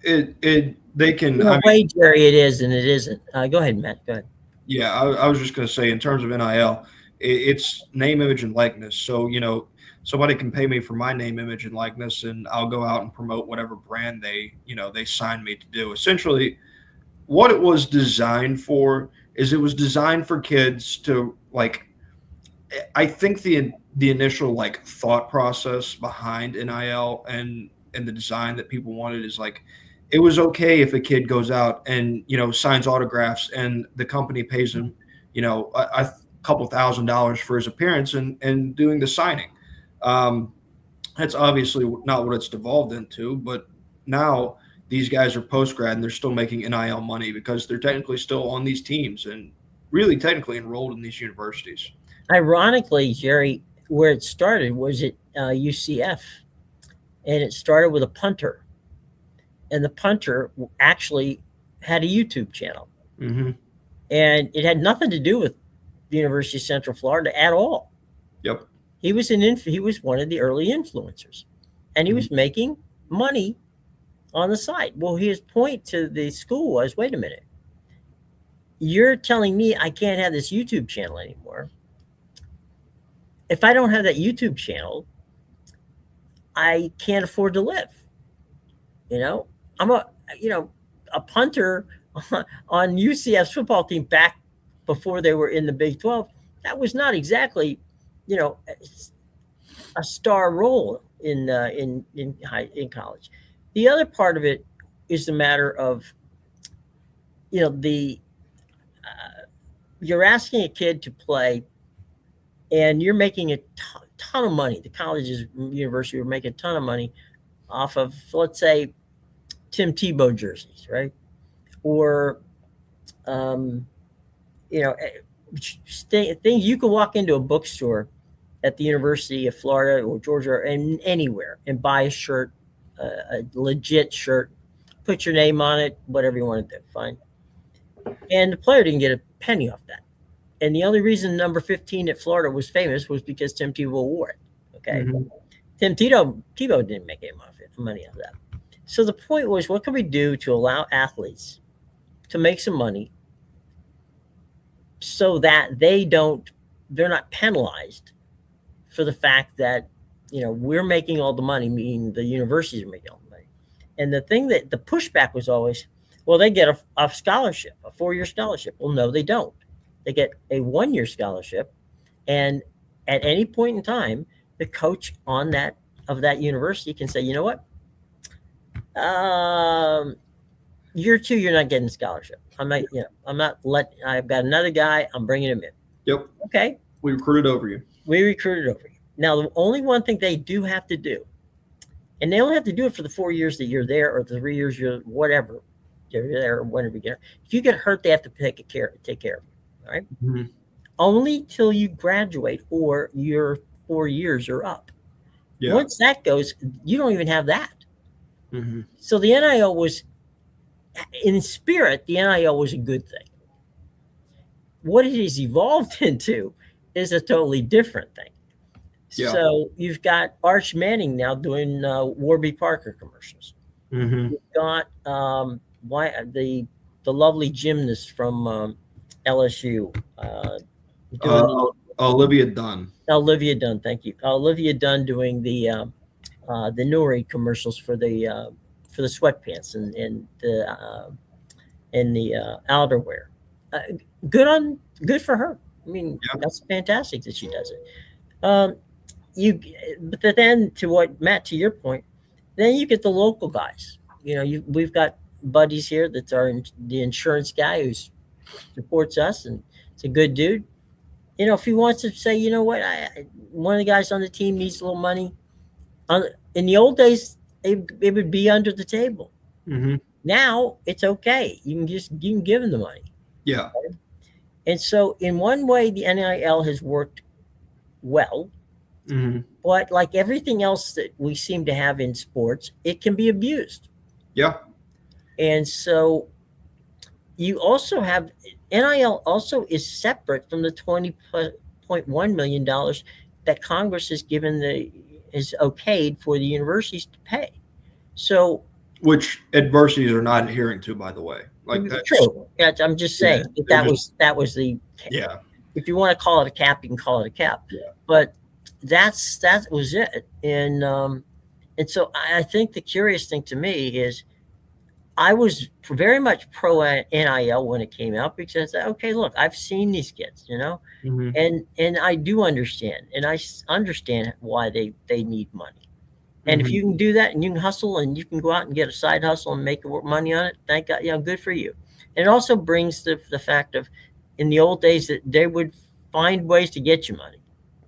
It, they can. In a way, Jerry, it is and it isn't. Go ahead, Matt. Go ahead. Yeah, I was just going to say, in terms of NIL, it's name, image, and likeness. So, somebody can pay me for my name, image, and likeness, and I'll go out and promote whatever brand they sign me to do. Essentially, what it was designed for is it was designed for kids to like. I think the initial like thought process behind NIL and the design that people wanted is like it was okay if a kid goes out and signs autographs and the company pays him a couple $1,000s for his appearance and doing the signing. That's obviously not what it's devolved into, but now these guys are post grad and they're still making NIL money because they're technically still on these teams and really technically enrolled in these universities. Ironically, Jerry, where it started was at UCF, and it started with a punter, and the punter actually had a YouTube channel, Mm-hmm. and it had nothing to do with the University of Central Florida at all. Yep. He was one of the early influencers, and he was making money on the side. Well, his point to the school was, wait a minute, you're telling me I can't have this YouTube channel anymore. If I don't have that YouTube channel, I can't afford to live. I'm a punter on UCF's football team back before they were in the Big 12. That was not exactly, a star role in college. The other part of it is the matter of, you're asking a kid to play, and you're making a ton of money. The colleges, university are making a ton of money off of, let's say, Tim Tebow jerseys, right? Or, things you can walk into a bookstore at the University of Florida or Georgia or anywhere and buy a shirt, a legit shirt, put your name on it, whatever you want to do, fine. And the player didn't get a penny off that. And the only reason number 15 at Florida was famous was because Tim Tebow wore it. Okay. Mm-hmm. Tim Tebow didn't make any money off of that. So the point was, what can we do to allow athletes to make some money so that they're not penalized for the fact that, we're making all the money, meaning the universities are making all the money. And the thing that the pushback was always, well, they get a scholarship, a 4-year scholarship. Well, no, they don't. They get a 1-year scholarship, and at any point in time, the coach of that university can say, you know what, year 2, you're not getting a scholarship. I've got another guy, I'm bringing him in. Yep. Okay. We recruited over you. Now, the only one thing they do have to do, and they only have to do it for the 4 years that you're there, or the 3 years you're whatever, you're there, or whenever you get. If you get hurt, they have to take care of you. All right. Mm-hmm. Only till you graduate or your 4 years are up. Yeah. Once that goes, you don't even have that. Mm-hmm. So the NIL was, in spirit, the NIL was a good thing. What it has evolved into is a totally different thing. Yeah. So you've got Arch Manning now doing Warby Parker commercials. Mm-hmm. You've got the lovely gymnast from LSU. Olivia Dunn. Olivia Dunn, thank you. Olivia Dunn doing the Nori commercials for the sweatpants and the outerwear. Good for her. I mean, yeah. That's fantastic that she does it. But then to your point, then you get the local guys. We've got buddies here that's the insurance guy who supports us, and it's a good dude. If he wants to say, you know what, one of the guys on the team needs a little money. In the old days, it would be under the table. Mm-hmm. Now it's okay. You can give him the money. Yeah. Right? And so in one way, the NIL has worked well, mm-hmm. but like everything else that we seem to have in sports, it can be abused. Yeah. And so you also have NIL also is separate from the $20.1 million that Congress has given is okayed for the universities to pay. So which adversities are not adhering to, by the way. Like that's true. I'm just yeah, saying they're just that was the, yeah, if you want to call it a cap, you can call it a cap. yeah. But that was it. And so I think the curious thing to me is I was very much pro NIL when it came out because okay, look, I've seen these kids, Mhm. and I do understand, and I understand why they need money. And if Mhm. you can do that and you can hustle and you can go out and get a side hustle and make money on it, thank God, good for you. And it also brings the fact of in the old days that they would find ways to get you money.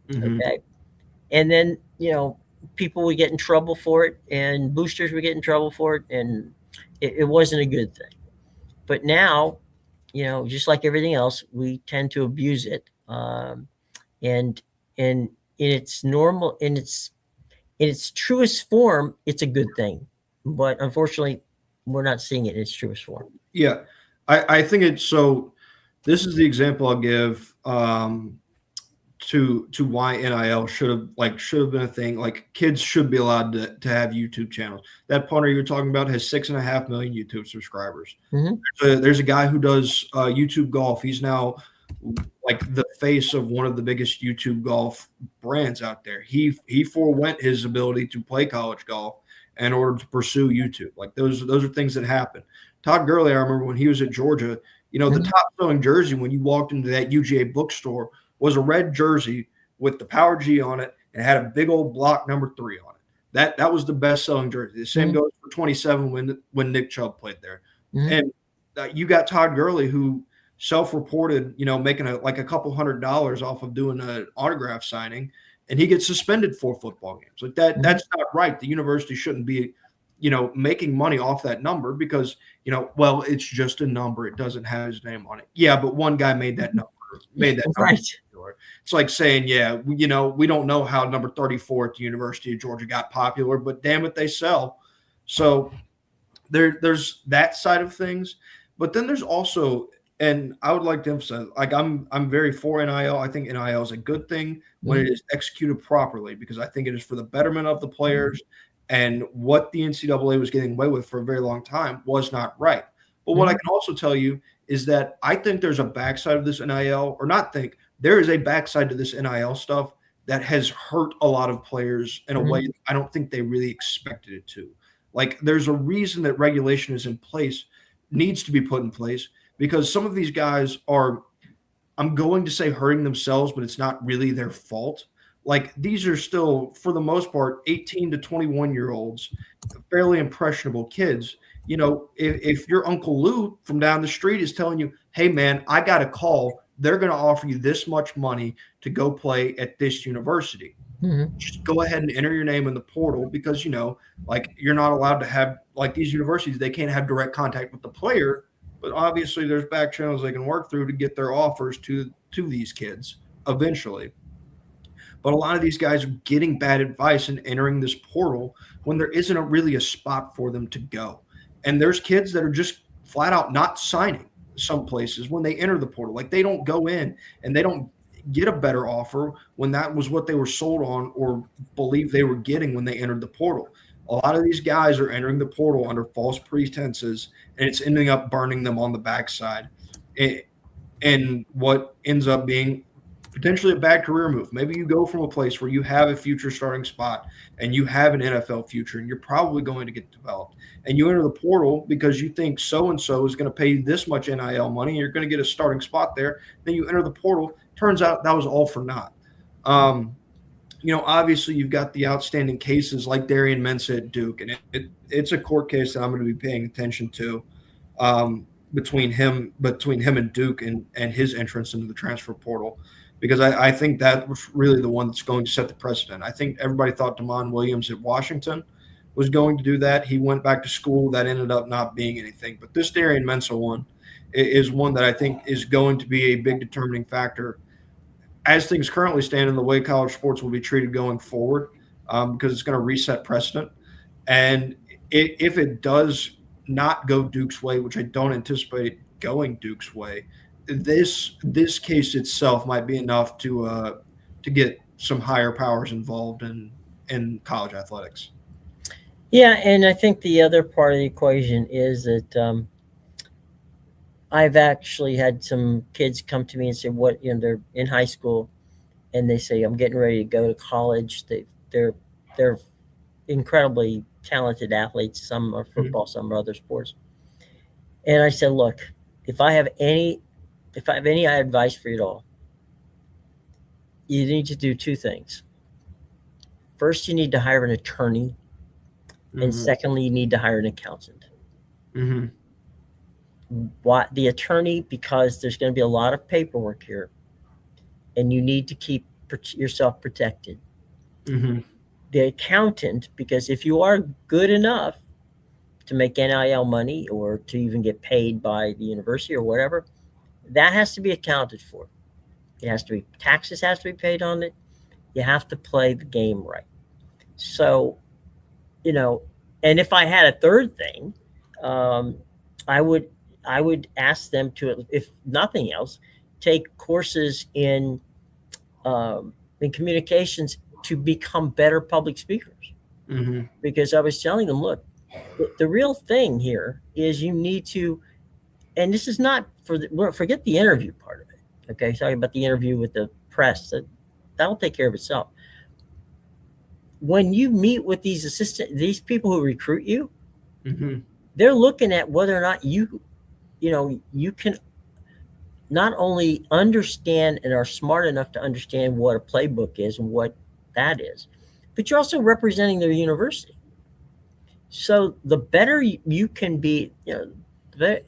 Mhm. Okay. And then, people would get in trouble for it and boosters would get in trouble for it. And it wasn't a good thing. But now, just like everything else, we tend to abuse it. And in its normal, in its truest form, it's a good thing. But unfortunately, we're not seeing it in its truest form. Yeah, I think it's so. This is the example I'll give to why NIL should have been a thing. Like kids should be allowed to have YouTube channels. That punter you were talking about has 6.5 million YouTube subscribers. Mm-hmm. There's a guy who does YouTube golf. He's now like the face of one of the biggest YouTube golf brands out there. He forewent his ability to play college golf in order to pursue YouTube. Like those are things that happen. Todd Gurley, I remember when he was at Georgia, the Mm-hmm. top selling jersey when you walked into that UGA bookstore was a red jersey with the Power G on it and it had a big old block number 3 on it. That was the best selling jersey. The same Mm-hmm. goes for 27 when Nick Chubb played there. Mm-hmm. And you got Todd Gurley who self-reported, making a couple $100s off of doing an autograph signing, and he gets suspended 4 football games. Like that, Mm-hmm. that's not right. The university shouldn't be, making money off that number because, well, it's just a number. It doesn't have his name on it. Yeah, but one guy made that number. Right. It's like saying, yeah, we don't know how number 34 at the University of Georgia got popular, but damn it, they sell. So there's that side of things, but then there's also, and I would like to emphasize, like I'm very for NIL. I think NIL is a good thing when it is executed properly because I think it is for the betterment of the players. And what the NCAA was getting away with for a very long time was not right. But what I can also tell you is that I think there's a backside of this NIL, or not think, there is a backside to this NIL stuff that has hurt a lot of players in a way that I don't think they really expected it to. Like there's a reason that regulation is in place, needs to be put in place, because some of these guys are, I'm going to say hurting themselves, but it's not really their fault. Like these are still, for the most part, 18 to 21-year-olds, fairly impressionable kids. If your Uncle Lou from down the street is telling you, hey, man, I got a call, they're going to offer you this much money to go play at this university. Mm-hmm. Just go ahead and enter your name in the portal because, like you're not allowed to have, like these universities, they can't have direct contact with the player. But obviously there's back channels they can work through to get their offers to these kids eventually. But a lot of these guys are getting bad advice and entering this portal when there isn't really a spot for them to go. And there's kids that are just flat out not signing some places when they enter the portal. Like they don't go in and they don't get a better offer when that was what they were sold on or believe they were getting when they entered the portal. A lot of these guys are entering the portal under false pretenses, and it's ending up burning them on the backside. And what ends up being potentially a bad career move. Maybe you go from a place where you have a future starting spot and you have an NFL future and you're probably going to get developed, and you enter the portal because you think so-and-so is going to pay you this much NIL money and you're going to get a starting spot there. Then you enter the portal. Turns out that was all for naught. Obviously you've got the outstanding cases like Darian Mensah at Duke, and it's a court case that I'm going to be paying attention to between him and Duke and his entrance into the transfer portal. Because I think that was really the one that's going to set the precedent. I think everybody thought Damon Williams at Washington was going to do that. He went back to school. That ended up not being anything. But this Darian Mensah one is one that I think is going to be a big determining factor as things currently stand in the way college sports will be treated going forward, because it's going to reset precedent. And if it does not go Duke's way, which I don't anticipate going Duke's way, this case itself might be enough to get some higher powers involved in college athletics. Yeah, and I think the other part of the equation is that I've actually had some kids come to me and say, "What they're in high school, and they say I'm getting ready to go to college. They're incredibly talented athletes. Some are Mhm. football, some are other sports." And I said, "Look, if I have any advice for you at all, you need to do two things. First, you need to hire an attorney, and Mhm. secondly, you need to hire an accountant. Mhm. Why the attorney? Because there's going to be a lot of paperwork here, and you need to keep yourself protected. Mhm. The accountant, because if you are good enough to make NIL money or to even get paid by the university or whatever, that has to be accounted for. It has to be taxes has to be paid on it. You have to play the game right. So, you know, and if I had a third thing, um, I would I would ask them to, if nothing else, take courses in communications to become better public speakers. Mhm. Because I was telling them, look, the real thing here is you need to, and this is not for forget the interview part of it. Okay, talking about the interview with the press, that'll take care of itself. When you meet with these people who recruit you, Mhm. they're looking at whether or not you can not only understand and are smart enough to understand what a playbook is and what that is, but you're also representing their university. So the better you can be, the,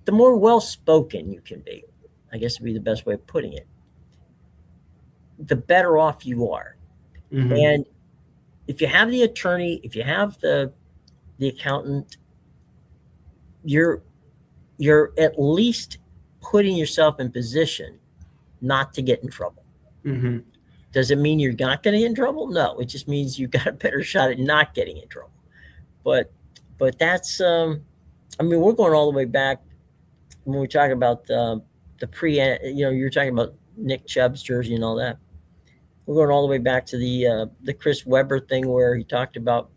the more well spoken you can be, I guess would be the best way of putting it, the better off you are. Mhm. And if you have the attorney, if you have the accountant, you're you're at least putting yourself in position not to get in trouble. Mhm. Does it mean you're not going to get in trouble? No, it just means you've got a better shot at not getting in trouble. But that's I mean, we're going all the way back when we talk about the pre. You're talking about Nick Chubb's jersey and all that. We're going all the way back to the Chris Webber thing where he talked about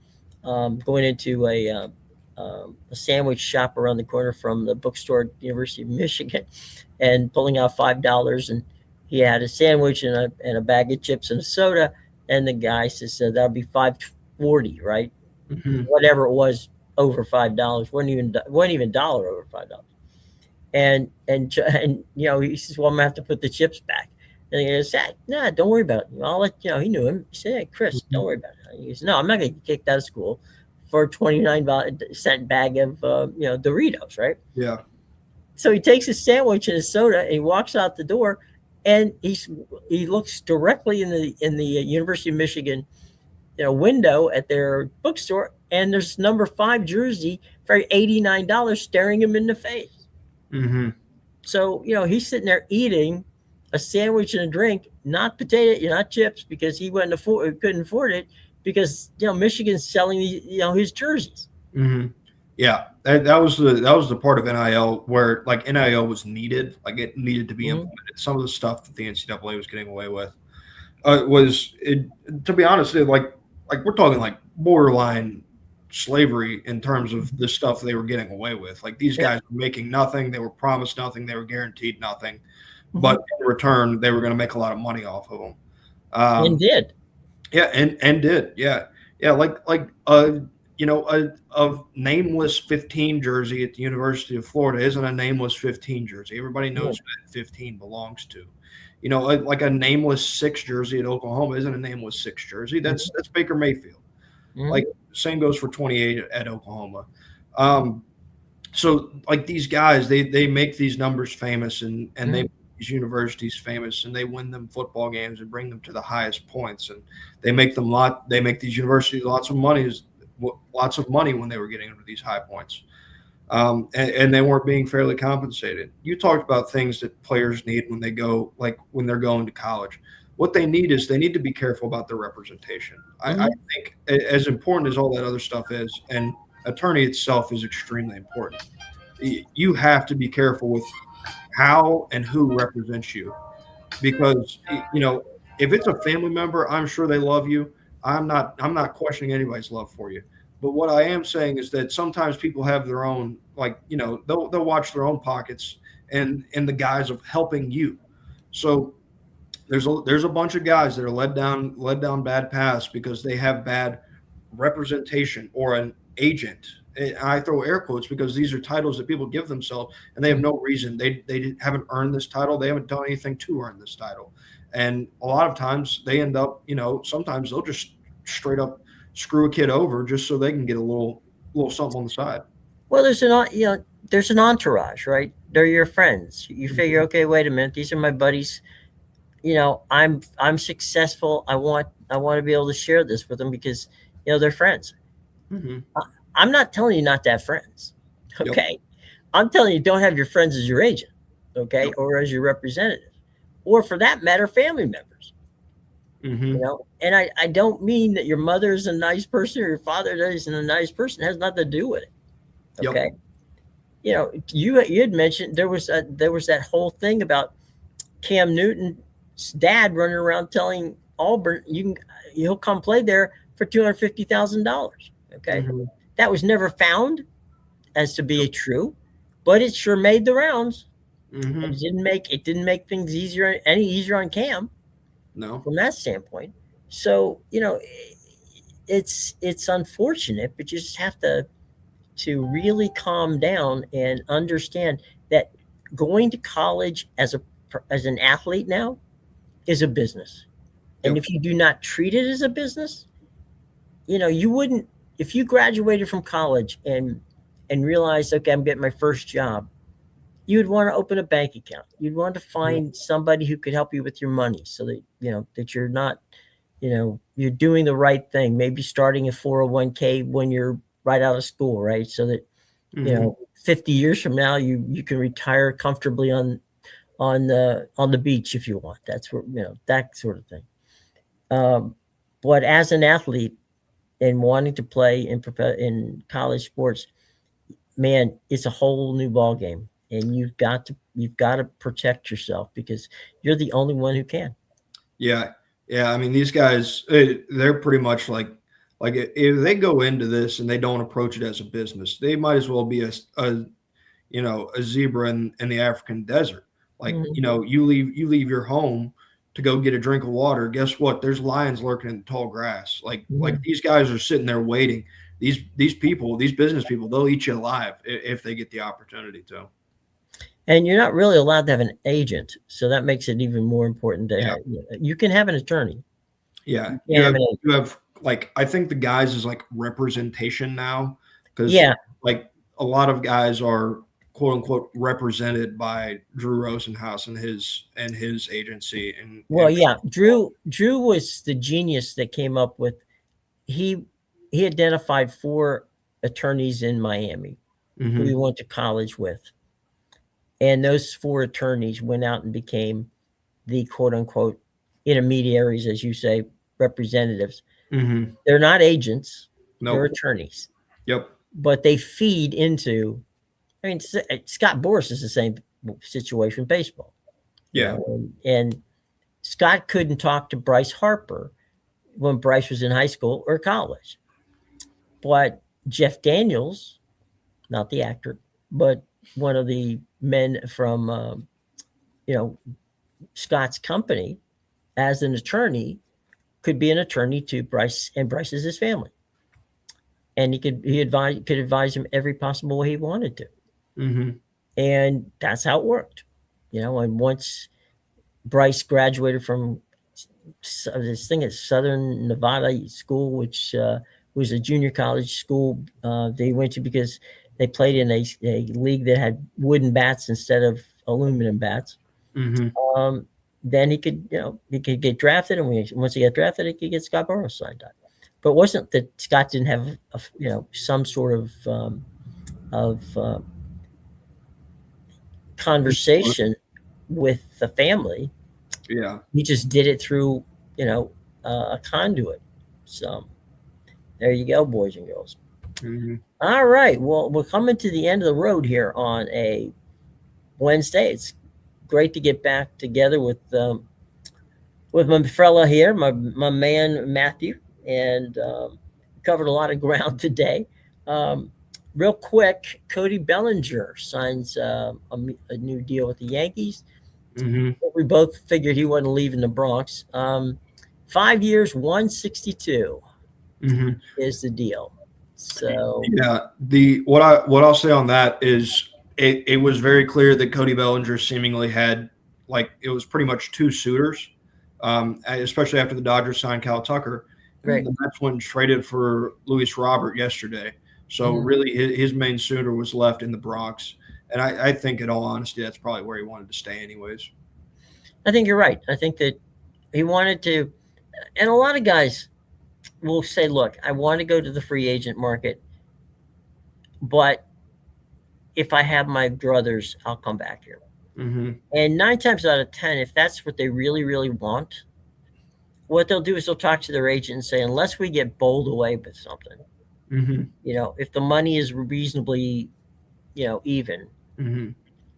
going into a sandwich shop around the corner from the bookstore at the University of Michigan and pulling out $5, and he had a sandwich and a bag of chips and a soda, and the guy says that'll be $5.40, right? Mhm. Whatever it was over $5 wasn't even dollar over $5. And he says, well, I'm gonna have to put the chips back. And he goes, nah, don't worry about it. I'll let he knew him. He said, hey, Chris, don't worry about it. He goes, no, I'm not gonna get kicked out of school for a 29-cent bag of Doritos, right? Yeah. So he takes his sandwich and his soda and he walks out the door, and he looks directly in the University of Michigan window at their bookstore, and there's number 5 jersey for $89 staring him in the face. Mhm. So, he's sitting there eating a sandwich and a drink, not not chips, because couldn't afford it, because Michigan's selling his jerseys. Mhm. Yeah, that was the part of NIL where like NIL was needed, like it needed to be Mm-hmm. implemented. Some of the stuff that the NCAA was getting away with to be honest, like we're talking like borderline slavery in terms of the stuff they were getting away with. Like these Yeah. guys were making nothing, they were promised nothing, they were guaranteed nothing, Mm-hmm. but in return they were going to make a lot of money off of them. And did. Yeah, and did yeah like a nameless 15 jersey at the University of Florida isn't a nameless 15 jersey. Everybody Yeah. knows who that 15 belongs to. Like a nameless 6 jersey at Oklahoma isn't a nameless 6 jersey. Mm-hmm. That's Baker Mayfield. Mm-hmm. Like same goes for 28 at Oklahoma. Um, so like these guys, they make these numbers famous and they Mm-hmm. make these universities famous and they win them football games and bring them to the highest points and they make these universities lots of money when they were getting to these high points. And they weren't being fairly compensated. You talked about things that players need when they're going to college. What they need is they need to be careful about their representation. I Mm-hmm. think as important as all that other stuff is, and attorney itself is extremely important. You have to be careful with how and who represents you, because if it's a family member, I'm sure they love you. I'm not questioning anybody's love for you. But what I am saying is that sometimes people have their own, they'll watch their own pockets and in the guise of helping you. So there's a bunch of guys that are led down bad paths because they have bad representation or an agent. And I throw air quotes because these are titles that people give themselves, and they have no reason. They haven't earned this title. They haven't done anything to earn this title. And a lot of times they end up, sometimes they'll just straight up screw a kid over just so they can get a little something on the side. Well, there's an entourage, right? They're your friends. You figure, okay, wait a minute, these are my buddies. I'm successful. I want to be able to share this with them because they're friends. Mm-hmm. I'm not telling you not to have friends, okay? Yep. I'm telling you don't have your friends as your agent, okay, Yep. or as your representative, or for that matter, family members. Mm-hmm. And I don't mean that your mother is a nice person or your father isn't a nice person. It has nothing to do with it, okay? Yep. You had mentioned there was that whole thing about Cam Newton's dad running around telling Auburn he'll come play there for $250,000. Okay, Mm-hmm. that was never found as to be true, but it sure made the rounds. Mm-hmm. It didn't make things any easier on Cam. No. From that standpoint. So it's unfortunate, but you just have to really calm down and understand that going to college as an athlete now is a business. And Yep. if you do not treat it as a business, you wouldn't, if you graduated from college and realized, okay, I'm getting my first job, you would want to open a bank account. You'd want to find somebody who could help you with your money so that, that you're not, you're doing the right thing. Maybe starting a 401k when you're right out of school, right? So that, 50 years from now, you can retire comfortably on the beach if you want. That's where, that sort of thing. But as an athlete and wanting to play in college sports, man, it's a whole new ball game, and you've got to protect yourself because you're the only one who can. Yeah. I mean, these guys, they're pretty much like if they go into this and they don't approach it as a business, they might as well be a zebra in the African desert. Like, you leave your home to go get a drink of water. Guess what? There's lions lurking in the tall grass. Like these guys are sitting there waiting. These business people, they'll eat you alive if they get the opportunity to. And you're not really allowed to have an agent, so that makes it even more important to have. You can have an attorney. Yeah, you have like, I think the guys is like representation now, because like a lot of guys are quote unquote represented by Drew Rosenhaus and his agency. Drew was the genius that came up with. He identified 4 attorneys in Miami who he went to college with. And those 4 attorneys went out and became the quote unquote intermediaries, as you say, representatives. They're not agents. Nope. They're attorneys. Yep. But they feed into, I mean, Scott Boras is the same situation with baseball. Yeah. And Scott couldn't talk to Bryce Harper when Bryce was in high school or college. But Jeff Daniels, not the actor, but one of the men from, Scott's company, as an attorney, could be an attorney to Bryce, and Bryce is his family. And he could advise him every possible way he wanted to. And that's how it worked. And once Bryce graduated from this thing at Southern Nevada School, which was a junior college school they went to because they played in a league that had wooden bats instead of aluminum bats. Then he could get drafted, and once he got drafted, he could get Scott Boras signed up. But it wasn't that Scott didn't have some sort of conversation with the family. Yeah, he just did it through a conduit. So there you go, boys and girls. Mhm. All right. Well, we're coming to the end of the road here on a Wednesday. It's great to get back together with my fella here, my man Matthew, and covered a lot of ground today. Um, Real quick, Cody Bellinger signs a new deal with the Yankees. Mhm. We both figured he wasn't leaving the Bronx. 5 years, 162 Mhm. is the deal. So Yeah. What I'll say on that is it was very clear that Cody Bellinger seemingly had, like, it was pretty much two suitors, especially after the Dodgers signed Cal Tucker, and then great. the Mets went and traded for Luis Robert yesterday. So Mhm. really, his main suitor was left in the Bronx, and I think, in all honesty, that's probably where he wanted to stay, anyways. I think you're right. I think that he wanted to, and a lot of guys will say, "Look, I want to go to the free agent market, but if I have my druthers, I'll come back here." Hmm. And 9 times out of 10, if that's what they really, really want, what they'll do is they'll talk to their agent and say, unless we get bowled away with something, Hmm. if the money is reasonably, even, Hmm.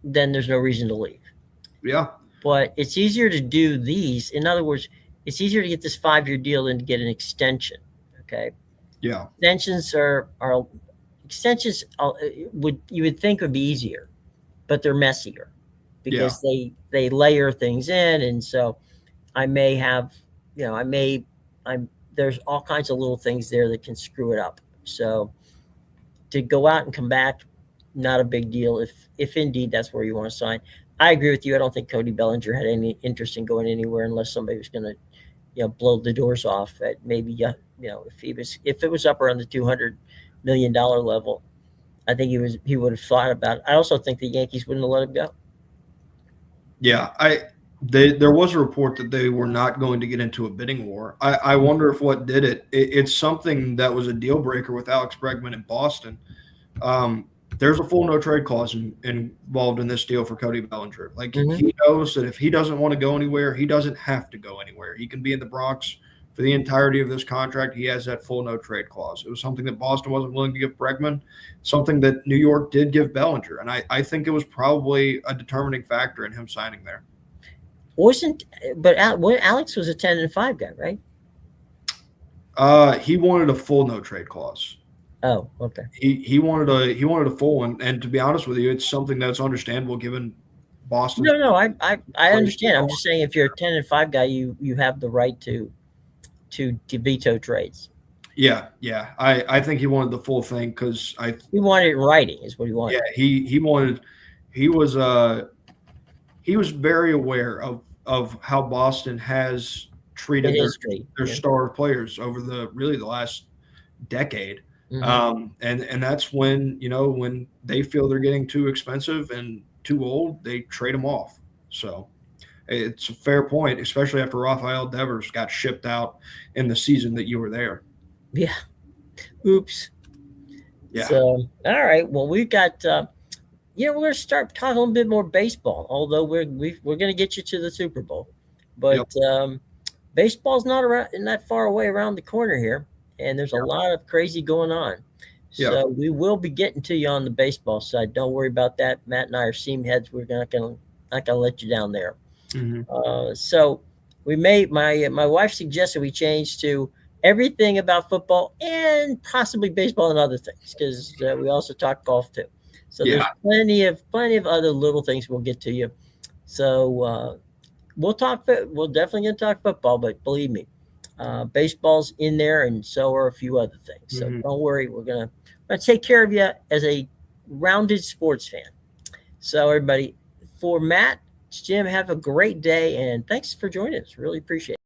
then there's no reason to leave. Yeah. But it's easier to do these. In other words, it's easier to get this 5-year deal than to get an extension. Okay. Yeah. Extensions would you would think would be easier, but they're messier Yeah. because they layer things in, and so I may have, I'm there's all kinds of little things there that can screw it up. So to go out and come back, not a big deal if indeed that's where you want to sign. I agree with you. I don't think Cody Bellinger had any interest in going anywhere unless somebody was going to, blow the doors off at maybe, if it was up around the $200 million level. I think he would have thought about it. I also think the Yankees wouldn't have let him go. Yeah, there was a report that they were not going to get into a bidding war. I wonder if what did it's something that was a deal breaker with Alex Bregman in Boston. There's a full no trade clause involved in this deal for Cody Bellinger. Like, Mm-hmm. he knows that if he doesn't want to go anywhere, he doesn't have to go anywhere. He can be in the Bronx for the entirety of this contract. He has that full no trade clause. It was something that Boston wasn't willing to give Bregman, something that New York did give Bellinger, and I think it was probably a determining factor in him signing there. Wasn't but Alex was a 10-5 guy, right? He wanted a full no trade clause. Oh, okay. He wanted a full one, and to be honest with you, it's something that's understandable given Boston's. No, I understand. I'm just saying if you're a 10-5 guy, you have the right to veto trades. Yeah, yeah. I think he wanted the full thing because He wanted it in writing, is what he wanted. yeah, he wanted he was he was very aware of how Boston has treated In history. their Yeah. star players over the last decade. Mhm. And that's when they feel they're getting too expensive and too old, they trade them off. So it's a fair point, especially after Rafael Devers got shipped out in the season that you were there. Yeah. Oops. Yeah. So, all right. Well, we've got. We're going to start talking a little bit more baseball. Although we're going to get you to the Super Bowl, but Yep. baseball's not that far away around the corner here, and there's a Yep. lot of crazy going on. Yeah. So we will be getting to you on the baseball side. Don't worry about that. Matt and I are seam heads. We're not going to let you down there. Hmm. So we made my wife suggested we change to everything about football and possibly baseball and other things because we also talk golf too. So there's Yeah. plenty of other little things we'll get to you. So we'll talk. We're definitely going to talk football, but believe me, baseball's in there, and so are a few other things. So Hmm. don't worry. We're gonna take care of you as a rounded sports fan. So everybody, for Matt, Jim, have a great day, and thanks for joining us. Really appreciate it.